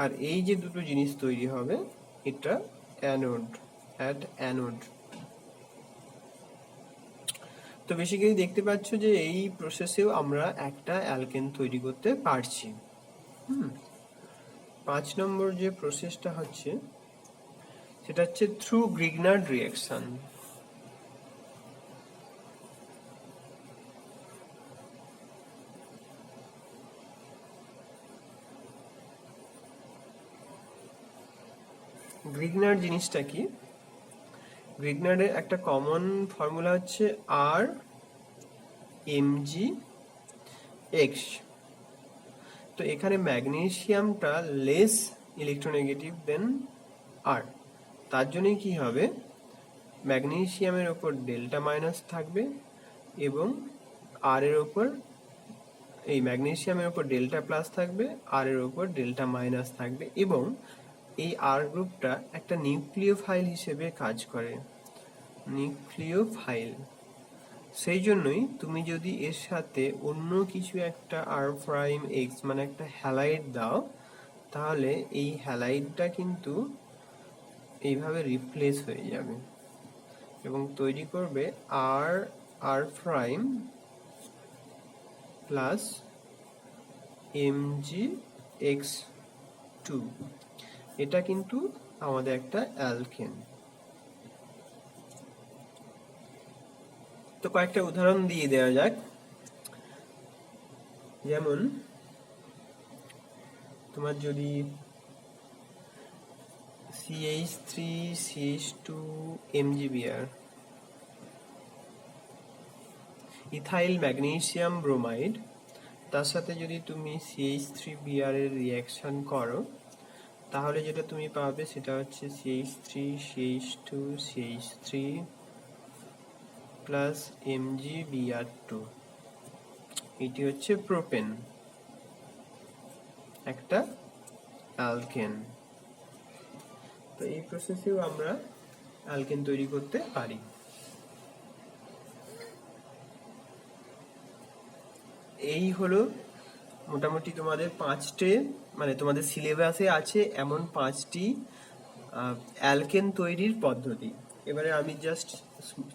আর এই যে দুটো জিনিস তৈরি হবে এটা অ্যানোড, অ্যাট অ্যানোড। তো বেসিক্যালি দেখতে পাচ্ছ যে এই প্রসেসেও আমরা একটা অ্যালকেন তৈরি করতে পারছি। 5 নম্বর যে প্রসেসটা হচ্ছে সেটা হচ্ছে থ্রু গ্রিগনার্ড রিঅ্যাকশন। গ্রিগনার্ড জিনিসটা কি? গ্রিগনার্ডের একটা কমন ফর্মুলা হচ্ছে আর Mg(X). তো এখানে ম্যাগনেসিয়ামটা লেস ইলেকট্রোনেগেটিভ দেন আর, তার জন্যই কি হবে, ম্যাগনেসিয়ামের ওপর ডেল্টা মাইনাস থাকবে এবং আর এর ওপর, এই ম্যাগনেসিয়ামের ওপর ডেল্টা প্লাস থাকবে, আর এর ওপর ডেল্টা মাইনাস থাকবে, এবং এই আর গ্রুপটা একটা নিউক্লিওফাইল হিসেবে কাজ করে, নিউক্লিওফাইল। সেই জন্যই তুমি যদি এর সাথে অন্য কিছু একটা R'(X) মানে একটা হ্যালাইড দাও, তাহলে এই হ্যালাইডটা কিন্তু এইভাবে রিপ্লেস হয়ে যাবে এবং তৈরি করবে R' প্লাস Mgx2। এটা কিন্তু আমাদের একটা অ্যালকেন। তো কয়েকটা উদাহরণ দিয়ে দেওয়া যাক, যেমন তোমার যদি CH3CH2MgBr, ইথাইল ম্যাগনেসিয়াম ব্রোমাইড, তার সাথে যদি তুমি CH3Br এর রিঅ্যাকশন করো, তাহলে যেটা তুমি পাবে সেটা হচ্ছে CH3CH2CH3 প্লাস MgBr2। এটি হচ্ছে প্রোপেন, একটা অ্যালকেন। তো এই প্রসেসেও আমরা অ্যালকেন তৈরি করতে পারি। এই হলো মোটামুটি তোমাদের 5টে, মানে তোমাদের সিলেবাসে আছে এমন 5টি অ্যালকেন তৈরির পদ্ধতি। এবারে আমি জাস্ট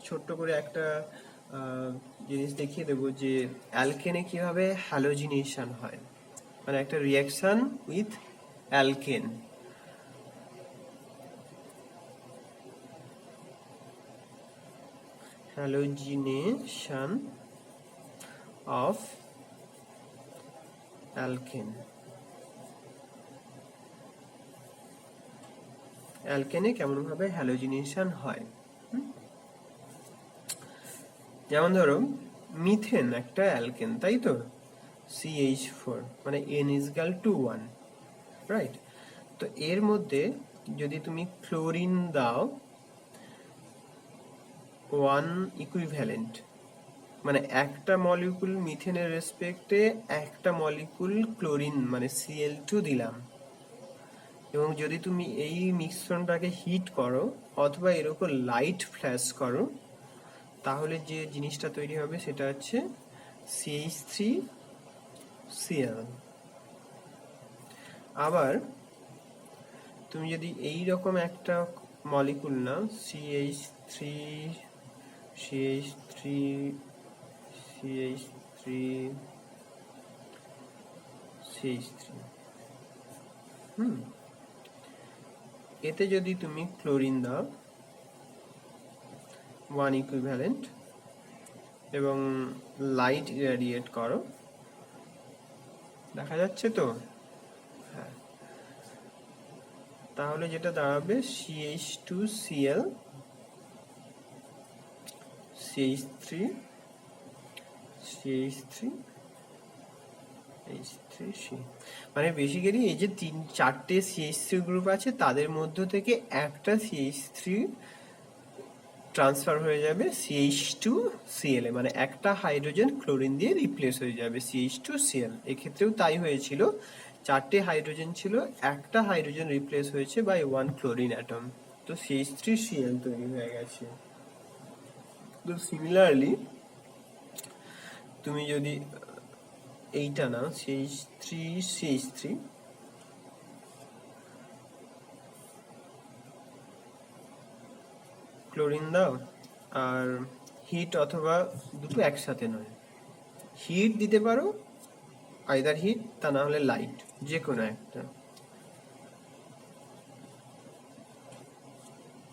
ছোট্ট করে একটা জিনিস দেখিয়ে দেবো যে অ্যালকেনে কিভাবে হ্যালোজিনেশন হয়, মানে একটা reaction with alkene. Halogenation of alkene. অ্যালকেনে কেমন ভাবে হ্যালোজিনেশন হয়। যেমন ধরো মিথেন একটা অ্যালকেন, তাই তো, CH4 মানে N=1, রাইট। তো এর মধ্যে যদি তুমি ক্লোরিন দাও 1 ইকুইভ্যালেন্ট, মানে একটা মলিকুল মিথেনের রেসপেক্টে একটা মলিকুল ক্লোরিন মানে Cl2 দিলাম, এবং যদি তুমি এই মিশ্রণটাকে হিট করো অথবা এর উপর লাইট ফ্ল্যাশ করো, তাহলে যে জিনিসটা তৈরি হবে সেটা হচ্ছে CH3Cl। আবার তুমি যদি এই রকম একটা মলিকুল নাও CH3 CH3 CH3 CH3, এতে যদি তুমি ক্লোরিন দাও 1 ইকুইভ্যালেন্ট এবং লাইট ইরাডিয়েট করো, দেখা যাচ্ছে তো, হ্যাঁ, তাহলে যেটা দাঁড়াবে CH2Cl CH3 CH3 H3C, মানে বেসিক্যালি এই যে 4টে CH3 গ্রুপ আছে তাদের মধ্য থেকে একটা CH3 ট্রান্সফার হয়ে যাবে CH2Cl এ, মানে একটা হাইড্রোজেন ক্লোরিন দিয়ে রিপ্লেস হয়ে যাবে CH2Cl। এক্ষেত্রেও তাই হয়েছিল, 4টে হাইড্রোজেন ছিল, একটা হাইড্রোজেন রিপ্লেস হয়েছে বাই 1 ক্লোরিন অ্যাটম, তো CH3Cl তৈরি হয়ে গেছে। তো সিমিলারলি তুমি যদি এইটা নাও CH3 ক্লোরিন দাও, আর হিট অথবা দুটো একসাথে নয়, হিট দিতে পারো, আইদার হিট তা না হলে লাইট, যে কোনো একটা,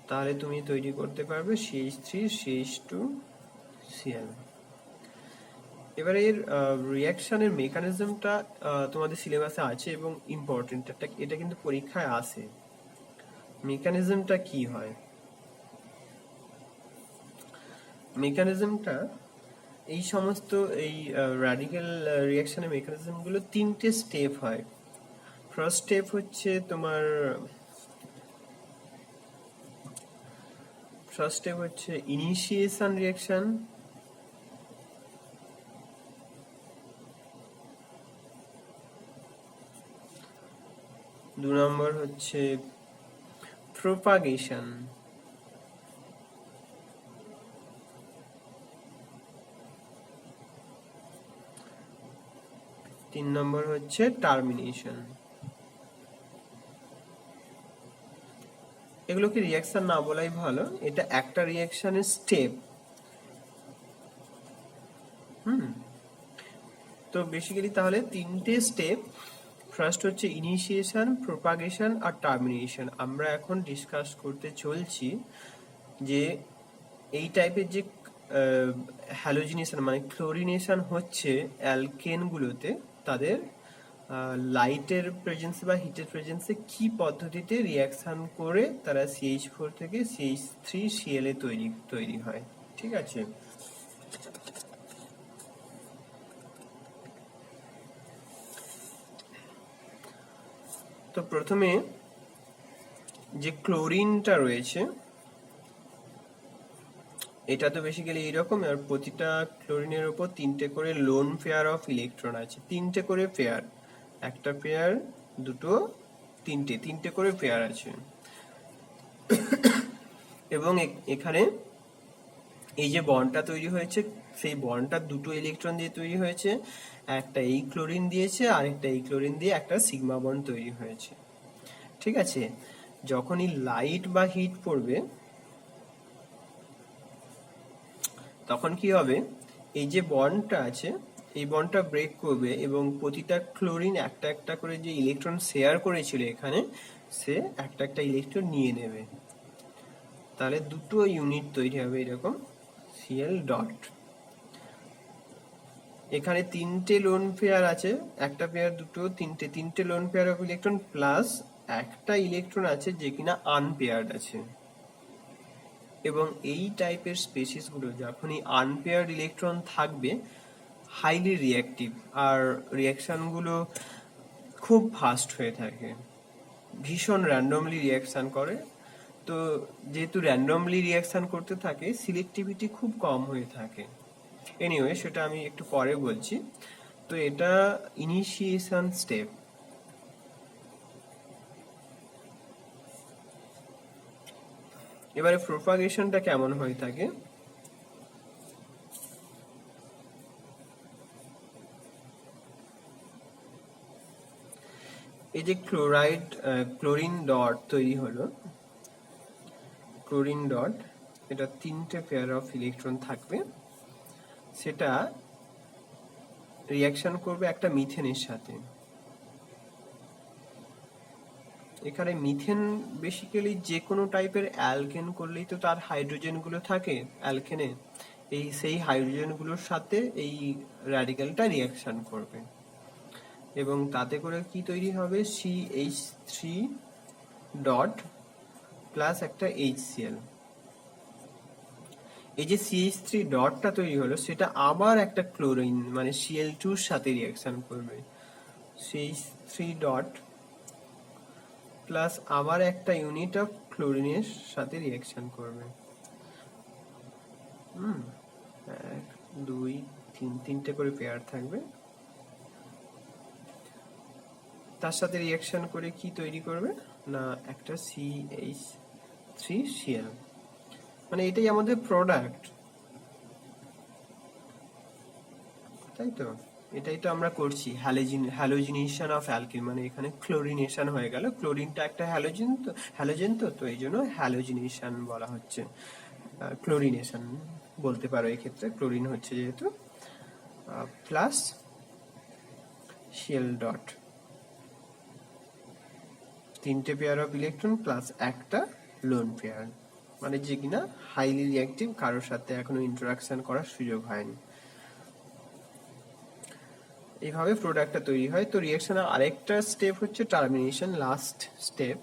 তাহলে তুমি তৈরি করতে পারবে CH3 CH2Cl। এবারে এর রিয়াকশনের মেকানিজমটা তোমাদের সিলেবাসে আছে এবং ইম্পর্টেন্ট, এটা কিন্তু পরীক্ষায় আসে। মেকানিজমটা কি হয়, মেকানিজমটা এই সমস্ত এই র্যাডিক্যাল রিয়াকশনের মেকানিজমগুলো 3টে স্টেপ হয়। ফার্স্ট স্টেপ হচ্ছে তোমার ইনিশিয়েশন রিয়াকশন, দু নম্বর হচ্ছে প্রোপাগেশন, তিন নম্বর হচ্ছে টার্মিনেশন। এগুলোকে রিয়াকশন না বলাই ভালো, এটা একটা রিয়াকশনের স্টেপ। তো বেসিক্যালি তাহলে 3টে স্টেপ, ফার্স্ট হচ্ছে ইনিশিয়েশন, প্রোপাগেশন আর টার্মিনেশন। আমরা এখন ডিসকাস করতে চলছি যে এই টাইপের যে হ্যালোজিনেশন মানে ক্লোরিনেশন হচ্ছে অ্যালকেনগুলোতে, তাদের লাইটের প্রেজেন্সে বা হিটের প্রেজেন্সে কি পদ্ধতিতে রিয়াকশন করে তারা CH4 থেকে CH3Cl এ তৈরি হয়, ঠিক আছে। তো প্রথমে যে ক্লোরিনটা রয়েছে এটা তো বেসিক্যালি এইরকম, আর প্রতিটা ক্লোরিনের উপর 3টে করে লোন পেয়ার অফ ইলেকট্রন আছে, 3টে করে পেয়ার, একটা পেয়ার, দুটো, তিনটে করে পেয়ার আছে। এবং এখানে এই যে বন্ডটা তৈরি হয়েছে সেই বন্ডটা দুটো ইলেকট্রন দিয়ে তৈরি হয়েছে, একটা এই ক্লোরিন দিয়েছে আর একটা এই ক্লোরিন দিয়ে একটা সিগমা বন্ড তৈরি হয়েছে, ঠিক আছে। যখনই লাইট বা হিট পড়বে তখন কি হবে, এই যে বন্ডটা আছে এই বন্ডটা ব্রেক করবে এবং প্রতিটা ক্লোরিন একটা একটা করে যে ইলেকট্রন শেয়ার করেছিল এখানে, সে একটা একটা ইলেকট্রন নিয়ে নেবে, তাহলে দুটো ইউনিট তৈরি হবে এরকম Cl ডট। এখানে 3টে লোন পেয়ার আছে, একটা পেয়ার, দুটো, তিনটে lone pair of electron plus একটা ইলেকট্রন আছে যে কিনা আনপেয়ার্ড আছে, এবং এই টাইপের স্পেসিসগুলো যখনই আনপেয়ার্ড ইলেকট্রন থাকবে হাইলি রিঅ্যাক্টিভ, আর রিয়াকশনগুলো খুব ফাস্ট হয়ে থাকে, ভীষণ র্যান্ডমলি রিয়াকশন করে। তো যেহেতু র্যান্ডমলি রিয়াকশন করতে থাকে, সিলেক্টিভিটি খুব কম হয়ে থাকে। এনিওয়ে, সেটা আমি একটু পরে বলছি। তো এটা ইনিশিয়েশন স্টেপ। এবারে প্রোপাগেশনটা কেমন হয়ে থাকে, এই যে ক্লোরিন ডট তৈরি হলো, ক্লোরিন ডট, এটা 3টে পেয়ার অফ ইলেকট্রন থাকবে, সেটা রিয়াকশন করবে একটা মিথেনের সাথে। এখানে মিথেন বেসিক্যালি যে কোনো টাইপের অ্যালকেন করলেই তো তার হাইড্রোজেনগুলো থাকে অ্যালকেনে, সেই হাইড্রোজেনগুলোর সাথে এই র্যাডিক্যালটা রিয়াকশন করবে, এবং তাতে করে কি তৈরি হবে, CH3 ডট প্লাস একটা HCl। এই যে CH3 ডটটা তৈরি হলো, সেটা আবার একটা ক্লোরিন মানে Cl2 এর সাথে রিয়াকশন করবে, CH3 ডট প্লাস আবার একটা ইউনিট অফ ক্লোরিনের সাথে রিয়াকশন করবে। 1 2 3 তিনটে করে পেয়ার থাকবে, তার সাথে রিয়াকশন করে কি তৈরি করবে না, একটা CH3Cl, মানে এটাই আমাদের প্রোডাক্ট, তাই তো? এটাই তো আমরা করছি, হ্যালোজিনেশন অফ অ্যালকিন, মানে এখানে ক্লোরিনেশন হয়ে গেল, ক্লোরিনটা একটা হ্যালোজেন তো এই জন্য হ্যালোজিনেশন বলা হচ্ছে, ক্লোরিনেশন বলতে পারো এক্ষেত্রে, ক্লোরিন হচ্ছে যেহেতু। প্লাস Cl ডট, 3টে পেয়ার অফ ইলেকট্রন প্লাস একটা লোন পেয়ার, মানে যে কিনা হাইলি রিঅ্যাক্টিভ, কারোর সাথে এখনো ইন্টারাকশন করার সুযোগ হয়নি। এইভাবে প্রোডাক্টটা তৈরি হয়। তো রিঅ্যাকশনের আরেকটা স্টেপ হচ্ছে টার্মিনেশন, লাস্ট স্টেপ,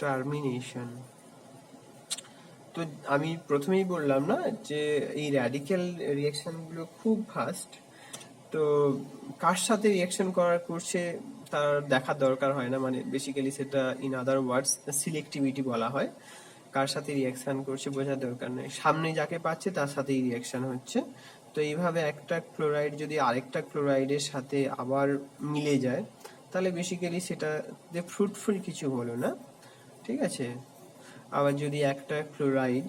টার্মিনেশন। তো আমি প্রথমেই বললাম না যে এই র্যাডিক্যাল রিঅ্যাকশনগুলো খুব ফাস্ট, তো কার সাথে রিঅ্যাকশন করছে তার দেখার দরকার হয় না, মানে বেসিক্যালি সেটা ইন আদার ওয়ার্ডস সিলেক্টিভিটি বলা হয়, কার সাথে রিঅ্যাকশন করছে বোঝার দরকার নেই, সামনে যাকে পাচ্ছে তার সাথেই রিঅ্যাকশন হচ্ছে। তো এইভাবে একটা ক্লোরাইড যদি আরেকটা ক্লোরাইডের সাথে আবার মিলে যায়, তাহলে বেসিক্যালি সেটা যে ফ্রুটফুল কিছু হলো না, ঠিক আছে? আবার যদি একটা ক্লোরাইড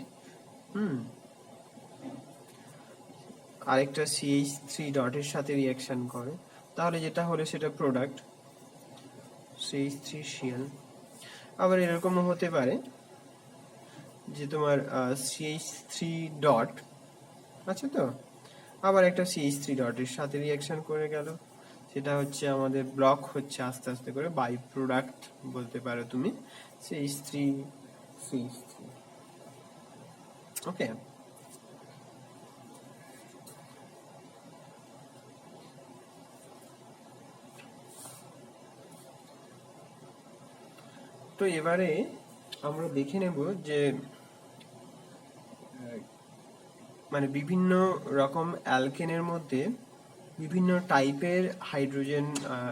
আরেকটা CH3 ডটের সাথে রিঅ্যাকশন করে, তাহলে যেটা হলো সেটা প্রোডাক্ট CH3Cl। আবার এরকমও হতে পারে যে তোমার CH3 ডট আছে, তো আবার একটা CH3 ডটের সাথে রিঅ্যাকশন করে গেল, সেটা হচ্ছে আমাদের ব্লক হচ্ছে আস্তে আস্তে করে, বাই প্রোডাক্ট বলতে পারো তুমি, CH3 ওকে। তো এবারে আমরা দেখে নেব যে মানে বিভিন্ন রকম অ্যালকেনের মধ্যে বিভিন্ন টাইপের হাইড্রোজেন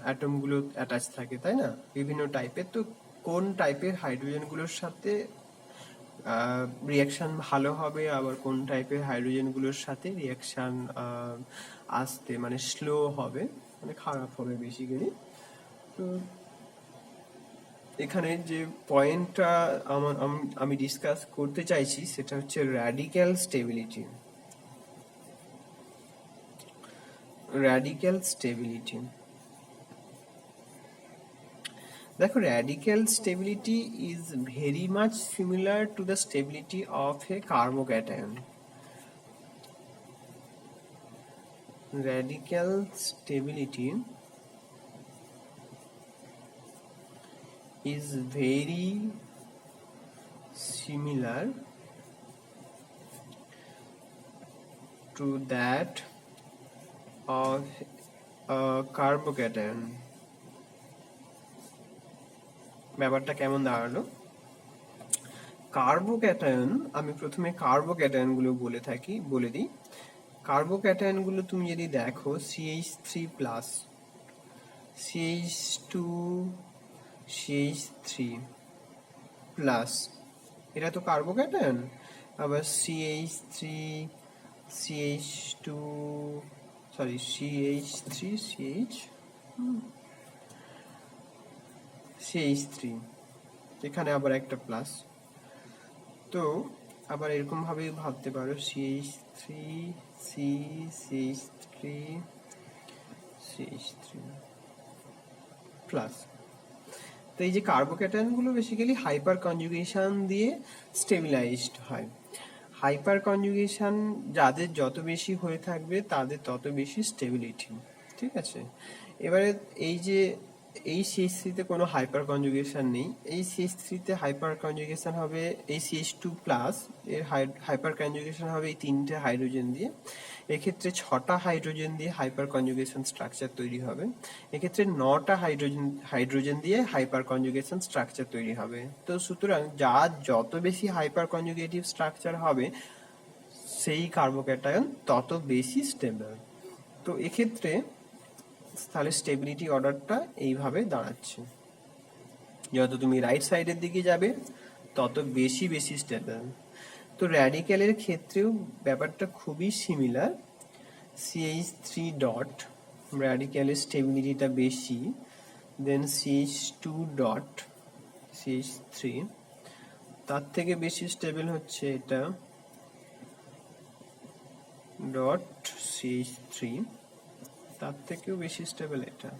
অ্যাটমগুলো অ্যাটাচ থাকে, তাই না? বিভিন্ন টাইপের, তো কোন টাইপের হাইড্রোজেনগুলোর সাথে রিয়াকশন ভালো হবে, আবার কোন টাইপের হাইড্রোজেনগুলোর সাথে রিয়াকশন আসতে মানে স্লো হবে, মানে খারাপ হবে বেসিক্যালি। তো এখানে যে পয়েন্টটা আমি ডিসকাস করতে চাইছি সেটা হচ্ছে র্যাডিক্যাল স্টেবিলিটি। র্যাডিক্যাল স্টেবিলিটি, দেখো, radical stability is very much similar to the stability of A carbocation. Radical stability is very similar to that of a carbocation. ব্যাপারটা কেমন দাঁড়ালো? কার্বোক্যাটায়ন, আমি প্রথমে কার্বোক্যাটায়ন গুলো বলে দিই। কার্বোক্যাটায়ন গুলো তুমি যদি দেখো CH3+, CH2, CH3+, এটা তো কার্বোক্যাটায়ন। আবার CH3, CH2, সরি CH3 এখানে আবার একটা প্লাস। তো আবার এরকম ভাবে ভাবতে পারো CH3, CH3 প্লাস। তো এই যে কার্বোক্যাটায়ন গুলো বেসিক্যালি হাইপার কনজুগেশন দিয়ে স্টেবিলাইজড হয়। হাইপার কনজুগেশন যাদের যত বেশি হয়ে থাকবে তাদের তত বেশি স্টেবিলিটি, ঠিক আছে। এবারে এই CH3-তে কোনো হাইপার কনজুগেশন নেই। এই CH3-তে হাইপার কনজুগেশন হবে এই CH2+, এর হাইপার কনজুগেশন হবে এই 3টে হাইড্রোজেন দিয়ে। এক্ষেত্রে 6টা হাইড্রোজেন দিয়ে হাইপার কনজুগেশন স্ট্রাকচার তৈরি হবে। এক্ষেত্রে 9টা হাইড্রোজেন দিয়ে হাইপার কনজুগেশন স্ট্রাকচার তৈরি হবে। তো সুতরাং যার যত বেশি হাইপার কনজুগেটিভ স্ট্রাকচার হবে সেই কার্বোক্যাটায়ন তত বেশি স্টেবল। তো এক্ষেত্রে তাহলে স্টেবিলিটি অর্ডারটা এইভাবে দাঁড়াচ্ছে, যত তুমি রাইট সাইডের দিকে যাবে তত বেশি স্টেবল। তো র্যাডিক্যালের ক্ষেত্রেও ব্যাপারটা খুবই সিমিলার। CH3 ডট র্যাডিক্যালের স্টেবিলিটিটা বেশি, দেন CH2 ডট CH3 তার থেকে বেশি স্টেবল হচ্ছে এটা ডট CH3, তার থেকেও বেশি স্টেবল এটা।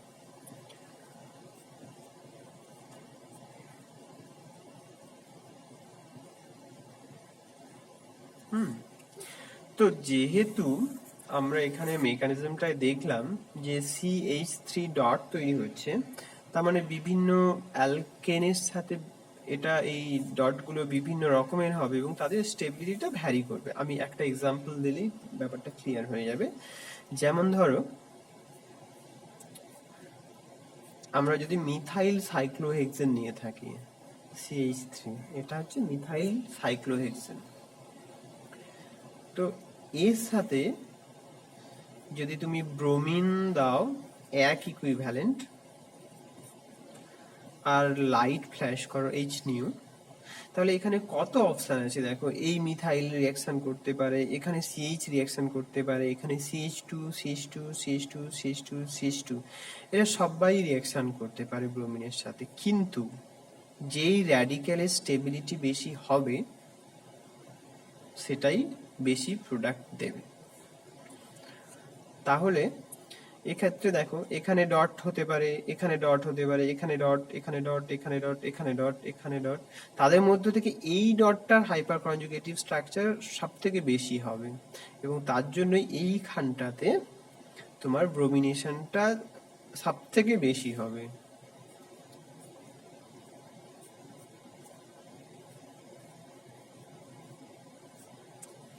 তো যেহেতু আমরা এখানে মেকানিজমটায় দেখলাম যে CH3 ডট তৈরি হচ্ছে, তার মানে বিভিন্ন অ্যালকেনের সাথে এটা এই ডটগুলো বিভিন্ন রকমের হবে এবং তাদের স্টেবিলিটিটা ভ্যারি করবে। আমি একটা এক্সাম্পল দিলেই ব্যাপারটা ক্লিয়ার হয়ে যাবে। যেমন ধরো আমরা যদি মিথাইল সাইক্লোহেক্সেন নিয়ে থাকি CH3, এটা হচ্ছে মিথাইল সাইক্লোহেক্সেন। তো এর সাথে যদি তুমি ব্রোমিন দাও এক ইকুইভ্যালেন্ট আর লাইট ফ্ল্যাশ করো H_, তাহলে এখানে কত অপশন আছে দেখো। এই মিথাইল রিঅ্যাকশন করতে পারে, এখানে CH রিঅ্যাকশন করতে পারে, এখানে CH2 এরা সবাই রিঅ্যাকশন করতে পারে ব্রোমিনের সাথে। কিন্তু যেই র্যাডিক্যালের স্টেবিলিটি বেশি হবে সেটাই বেশি প্রোডাক্ট দেবে। তাহলে এক্ষেত্রে দেখো এখানে ডট হতে পারে, এখানে ডট হতে পারে, এখানে ডট, এখানে ডট, এখানে ডট, এখানে ডট, এখানে ডট। তাদের মধ্যে থেকে এই ডটটার হাইপার কনজুগেটিভ স্ট্রাকচার সব থেকে বেশি হবে এবং তার জন্যই এইখানটাতে তোমার ব্রোমিনেশনটা সব থেকে বেশি হবে।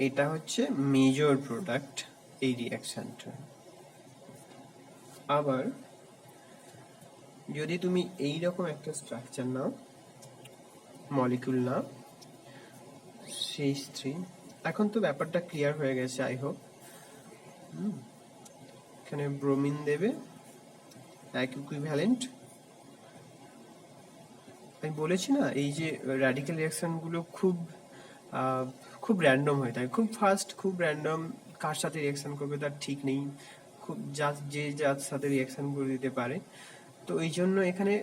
এটা হচ্ছে মেজর প্রোডাক্ট এই রিঅ্যাকশনটা। আবার যদি তুমি এই রকম একটা স্ট্রাকচার নাও, মলিকিউল নাও CH3, এখন তো ব্যাপারটা ক্লিয়ার হয়ে গেছে আই হোপ। এখানে ব্রোমিন দেবে এক ইকুইভ্যালেন্ট। আমি বলেছি না এই যে র্যাডিক্যাল রিঅ্যাকশন গুলো খুব র্যান্ডম হয়ে থাকে, খুব ফাস্ট, খুব র্যান্ডম। কার সাথে রিঅ্যাকশন করবে তার ঠিক নেই, খুব যার সাথে রিঅ্যাকশন করে দিতে পারে। তো এই জন্য এখানে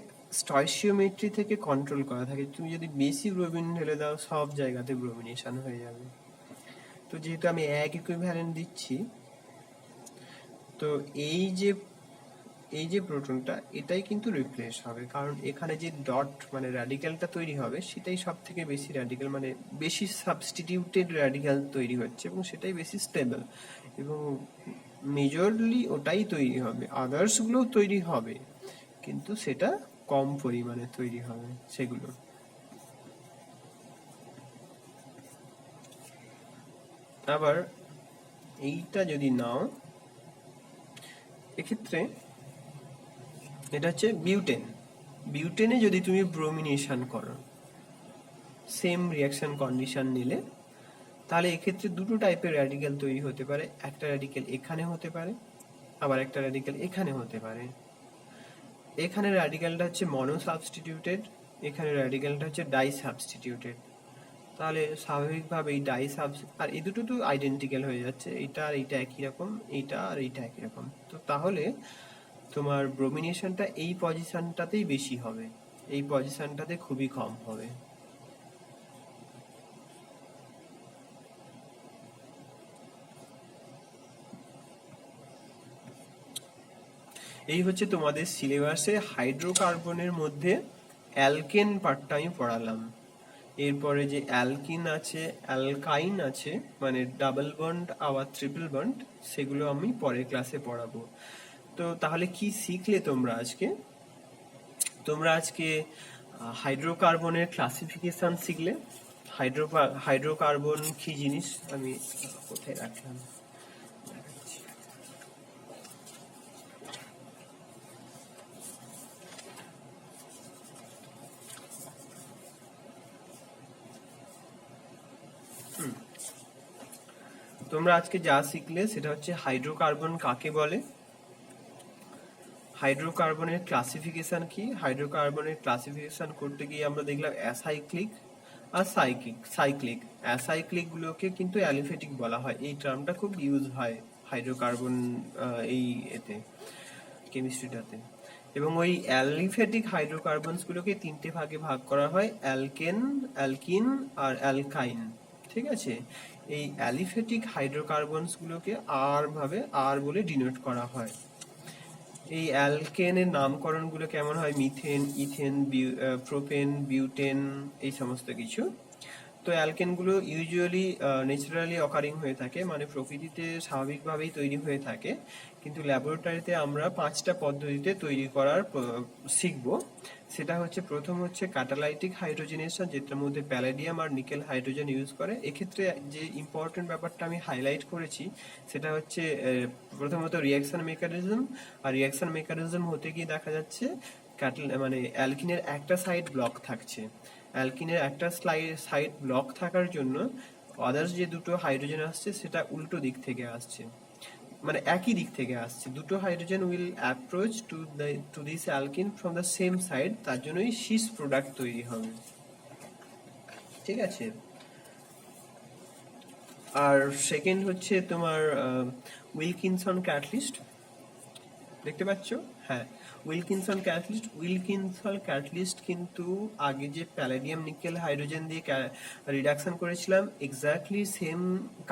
স্টয়চিওমেট্রি থেকে কন্ট্রোল করা থাকে। তুমি যদি বেশি ব্রোমিন ঢেলে দাও সব জায়গাতে ব্রোমিনেশন হয়ে যাবে। তো যেহেতু আমি এক ইকুইভ্যালেন্ট দিচ্ছি, তো এই যে প্রোটনটা এটাই কিন্তু রিপ্লেস হবে, কারণ এখানে যে ডট মানে র্যাডিক্যালটা তৈরি হবে সেটাই সব থেকে বেশি র্যাডিক্যাল, মানে বেশি সাবস্টিটিউটেড র্যাডিক্যাল তৈরি হচ্ছে এবং সেটাই বেশি স্টেবল এবং মেজরলি ওটাই তৈরি হবে। আদার্স গুলোও তৈরি হবে কিন্তু সেটা কম পরিমাণে তৈরি হবে সেগুলো। আবার এইটা যদি নাও, এক্ষেত্রে এটা হচ্ছে বিউটেন। বিউটেনে যদি তুমি ব্রোমিনেশন করো, সেম রিয়াকশন কন্ডিশন নিলে, তাহলে এক্ষেত্রে দুটো টাইপের র্যাডিক্যাল তৈরি হতে পারে। একটা র্যাডিক্যাল এখানে হতে পারে, আবার একটা র্যাডিক্যাল এখানে হতে পারে। এখানে র্যাডিক্যালটা হচ্ছে মনো সাবস্টিটিউটেড, এখানে র্যাডিক্যালটা হচ্ছে ডাই সাবস্টিটিউটেড। তাহলে স্বাভাবিকভাবে এই ডাই আর এই দুটো তো আইডেন্টিক্যাল হয়ে যাচ্ছে, এইটা আর এইটা একই রকম, এইটা আর এইটা একই রকম। তো তাহলে তোমার ব্রোমিনেশনটা এই পজিশনটাতেই বেশি হবে, এই পজিশনটাতে খুবই কম হবে। এই হচ্ছে তোমাদের সিলেবাসে হাইড্রোকার্বনের মধ্যে অ্যালকেন পার্টটা আমি পড়ালাম। এরপরে যে অ্যালকিন আছে, অ্যালকাইন আছে, মানে ডাবল বন্ড আবার ট্রিপল বন্ড, সেগুলো আমি পরের ক্লাসে পড়াবো। তো তাহলে কি শিখলে তোমরা আজকে? তোমরা আজকে হাইড্রোকার্বনের ক্লাসিফিকেশন শিখলে। হাইড্রোকার্বন কি জিনিস আমি কোথায় রাখলাম, তোমরা আজকে যা শিখলে সেটা হচ্ছে হাইড্রোকার্বন কাকে বলে, হাইড্রোকার্বনের ক্লাসিফিকেশন কি। হাইড্রোকার্বনের ক্লাসিফিকেশন করতে গিয়ে আমরা দেখলাম অ্যাসাইক্লিক আর সাইক্লিক। অ্যাসাইক্লিক গুলোকে কিন্তু অ্যালিফেটিক বলা হয়, এই টার্মটা খুব ইউজ হয় হাইড্রোকার্বন এই এতে কেমিস্ট্রিটাতে। এবং ওই অ্যালিফেটিক হাইড্রোকার্বনস গুলোকে তিনটে ভাগে ভাগ করা হয়, অ্যালকিন আর অ্যালকাইন। ঠিক আছে, এই অ্যালিফেটিক হাইড্রোকার্বনস গুলোকে আর বলে ডিনোট করা হয়। এই অ্যালকেনের নামকরণগুলো কেমন হয়? মিথেন, ইথেন, প্রোপেন, বিউটেন, এই সমস্ত কিছু। তো অ্যালকেনগুলো ইউজুয়ালি ন্যাচারালি অকারিং হয়ে থাকে, মানে প্রকৃতিতে স্বাভাবিকভাবেই তৈরি হয়ে থাকে, কিন্তু ল্যাবরেটরিতে আমরা 5টা পদ্ধতিতে তৈরি করার শিখব। সেটা হচ্ছে, প্রথম হচ্ছে ক্যাটালাইটিক হাইড্রোজেনেশন, যেটার মধ্যে প্যালাডিয়াম আর নিকেল হাইড্রোজেন ইউজ করে। এক্ষেত্রে যে ইম্পর্টেন্ট ব্যাপারটা আমি হাইলাইট করেছি সেটা হচ্ছে প্রথমত রিয়াকশন মেকানিজম। আর রিয়াকশন মেকানিজম হতে গিয়ে দেখা যাচ্ছে মানে অ্যালকিনের একটা সাইড ব্লক থাকছে, অ্যালকিনের একটা সাইড ব্লক থাকার জন্য আদার্স যে দুটো হাইড্রোজেন আসছে সেটা উল্টো দিক থেকে আসছে, মানে একই দিক থেকে আসছে। দুটো hydrogen will approach to this alkyne from the same side, তার জন্যই সিস প্রোডাক্ট তৈরি হবে। ঠিক আছে। আর সেকেন্ড হচ্ছে তোমার উইলকিনসন ক্যাটালিস্ট, দেখতে পাচ্ছ? হ্যাঁ, উইলকিনসন ক্যাটালিস্ট কিন্তু আগে যে প্যালাডিয়াম নিকেল হাইড্রোজেন দিয়ে রিডাকশন করেছিলাম এক্স্যাক্টলি সেম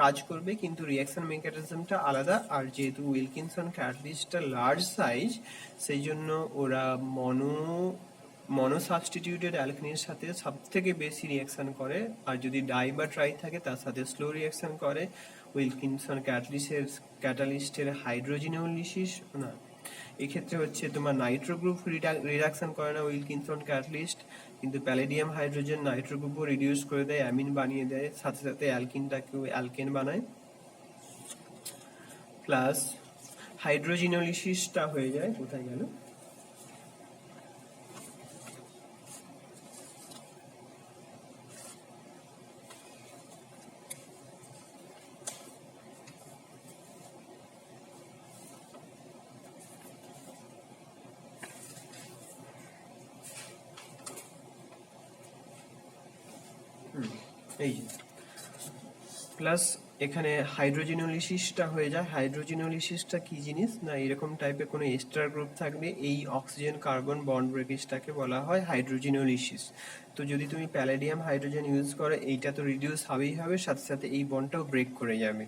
কাজ করবে, কিন্তু রিয়াকশন মেকানিজমটা আলাদা। আর যেহেতু উইলকিনসন ক্যাটালিস্টটা লার্জ সাইজ, সেই জন্য ওরা মনো সাবস্টিটিউটেড অ্যালকিনের সাথে সব থেকে বেশি রিয়াকশন করে, আর যদি ডাই বা ট্রাই থাকে তার সাথে স্লো রিয়াকশন করে। উইলকিনসন ক্যাটালিস্টের হাইড্রোজিনোলিসিস না, এক্ষেত্রে হচ্ছে তোমার নাইট্রো গ্রুপ রিডাকশন করে না উইলকিনসন ক্যাটালিস্ট, কিন্তু প্যালেডিয়াম হাইড্রোজেন নাইট্রো গ্রুপও রিডিউস করে দেয়, অ্যামিন বানিয়ে দেয়, সাথে সাথে অ্যালকিনটাকেও অ্যালকেন বানায়। প্লাস হাইড্রোজিনোলিসিসটা হয়ে যায়, কোথায় গেল, এই যে প্লাস এখানে হাইড্রোজিনোলিসিসটা হয়ে যায়। হাইড্রোজিনোলিসিসটা কি জিনিস না, এরকম টাইপের কোনো এস্টার গ্রুপ থাকবে, এই অক্সিজেন কার্বন বন্ড ব্রেকেজটাকে বলা হয় হাইড্রোজিনোলিসিস। তো যদি তুমি প্যালাডিয়াম হাইড্রোজেন ইউজ করো, এইটা তো রিডিউস হবেই হবে, সাথে সাথে এই বন্ডটাও ব্রেক করে যাবে।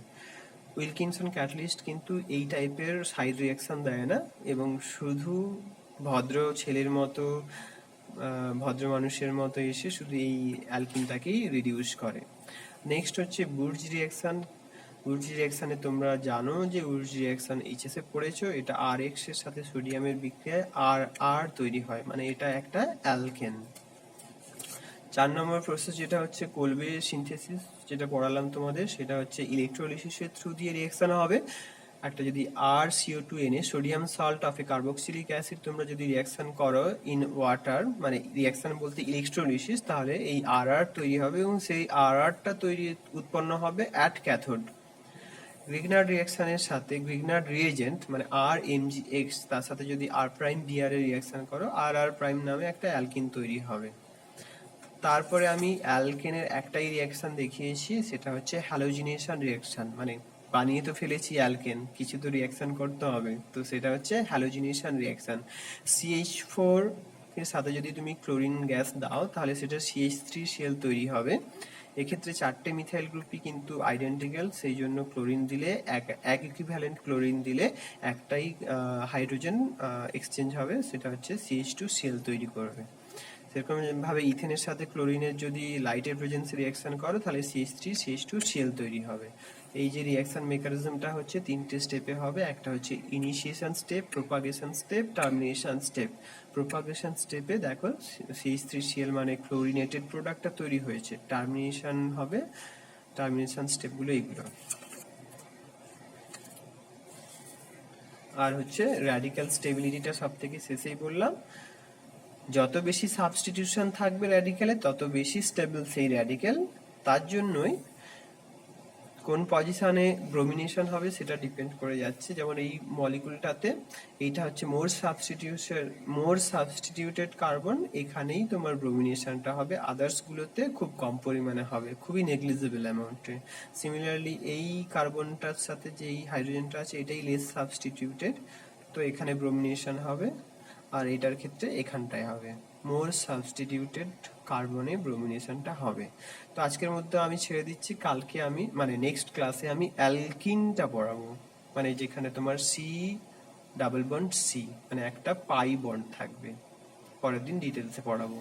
উইলকিনসন ক্যাটালিস্ট কিন্তু এই টাইপের সাইড রিয়াকশন দেয় না, এবং শুধু ভদ্র ছেলের মতো ভদ্র মানুষের মতো এসে শুধু এই অ্যালকিনটাকেই রিডিউস করে। নেক্সট হচ্ছে বুর্জ রিয়াকশন। বুর্জ রিয়াকশনে তোমরা জানো যে বুর্জ রিয়াকশন এইচএসএ পড়েছো, এটা আর এক্স এর সাথে সোডিয়ামের বিক্রিয়ায় আর তৈরি হয়, মানে এটা একটা অ্যালকেন। 4 নম্বর প্রসেস যেটা হচ্ছে কোলবে সিনথেসিস, যেটা পড়ালাম তোমাদের, সেটা হচ্ছে ইলেকট্রোলিসিসের থ্রু দিয়ে রিয়াকশন হবে। একটা যদি RCO2Na sodium salt of A carboxylic acid তোমরা যদি রিয়াকশন করো ইন ওয়াটার, মানে রিয়াকশন বলতে ইলেকট্রোলিসিস, তাহলে এই RR তৈরি হবে এবং সেই RRটা উৎপন্ন হবে অ্যাট ক্যাথোড। গ্রিগনার্ড রিয়াকশনের সাথে গ্রিগনার্ড রিয়েজেন্ট মানে RMgX তার সাথে যদি R'(Br) এর রিয়াকশন করো RR' নামে একটা অ্যালকিন তৈরি হবে। তারপরে আমি অ্যালকেনের একটাই রিয়াকশন দেখিয়েছি, সেটা হচ্ছে হ্যালোজিনেশন রিয়াকশন, মানে বানিয়ে তো ফেলেছি অ্যালকেন, কিছু তো রিয়াকশন করতে হবে, তো সেটা হচ্ছে হ্যালোজিনেশন রিয়াকশন। CH4 এর সাথে যদি তুমি ক্লোরিন গ্যাস দাও তাহলে সেটা CH3 তৈরি হবে। এক্ষেত্রে 4টে মিথাইল গ্রুপই কিন্তু আইডেন্টিক্যাল, সেই জন্য ক্লোরিন দিলে এক ইকুইভ্যালেন্ট ক্লোরিন দিলে একটাই হাইড্রোজেন এক্সচেঞ্জ হবে, সেটা হচ্ছে CH2Cl তৈরি করবে। সেরকম ভাবে ইথেনের সাথে ক্লোরিনের যদি লাইটের প্রেজেন্সে রিয়াকশন করো তাহলে CH3CH2Cl তৈরি হবে। এই যে রিয়াকশন মেকানিজমটা হচ্ছে 3টে স্টেপে হবে, একটা হচ্ছে initiation step, propagation step, termination step. Propagation স্টেপে দেখো CH3Cl মানে ক্লোরিনেটেড প্রোডাক্টটা তৈরি হয়েছে, টার্মিনেশন হবে, টার্মিনেশন স্টেপগুলো এইগুলো। আর হচ্ছে র্যাডিক্যাল স্টেবিলিটিটা সব থেকে শেষেই বললাম, যত বেশি সাবস্টিটিউশন থাকবে র্যাডিক্যালে তত বেশি স্টেবল সেই র্যাডিক্যাল, তার জন্যই কোন পজিশনে ব্রোমিনেশন হবে সেটা ডিপেন্ড করে যাচ্ছে। যেমন এই মলিকুলটাতে এইটা হচ্ছে মোর সাবস্টিটিউটেড কার্বন, এখানেই তোমার ব্রোমিনেশনটা হবে, আদার্সগুলোতে খুব কম পরিমাণে হবে, খুবই নেগলিজেবল অ্যামাউন্টে। সিমিলারলি এই কার্বনটার সাথে যে এই হাইড্রোজেনটা আছে এটাই লেস সাবস্টিটিউটেড, তো এখানে ব্রোমিনেশন হবে, আর এটার ক্ষেত্রে এখানটায় হবে, মোর সাবস্টিটিউটেড কার্বনে ব্রোমিনেশনটা হবে। তো আজকের মধ্যে আমি ছেড়ে দিচ্ছি, কালকে আমি মানে নেক্সট ক্লাসে আমি অ্যালকিনটা পড়াবো, মানে যেখানে তোমার C ডাবল বন্ড C মানে একটা পাই বন্ড থাকবে, পরের দিন ডিটেলসে পড়াবো।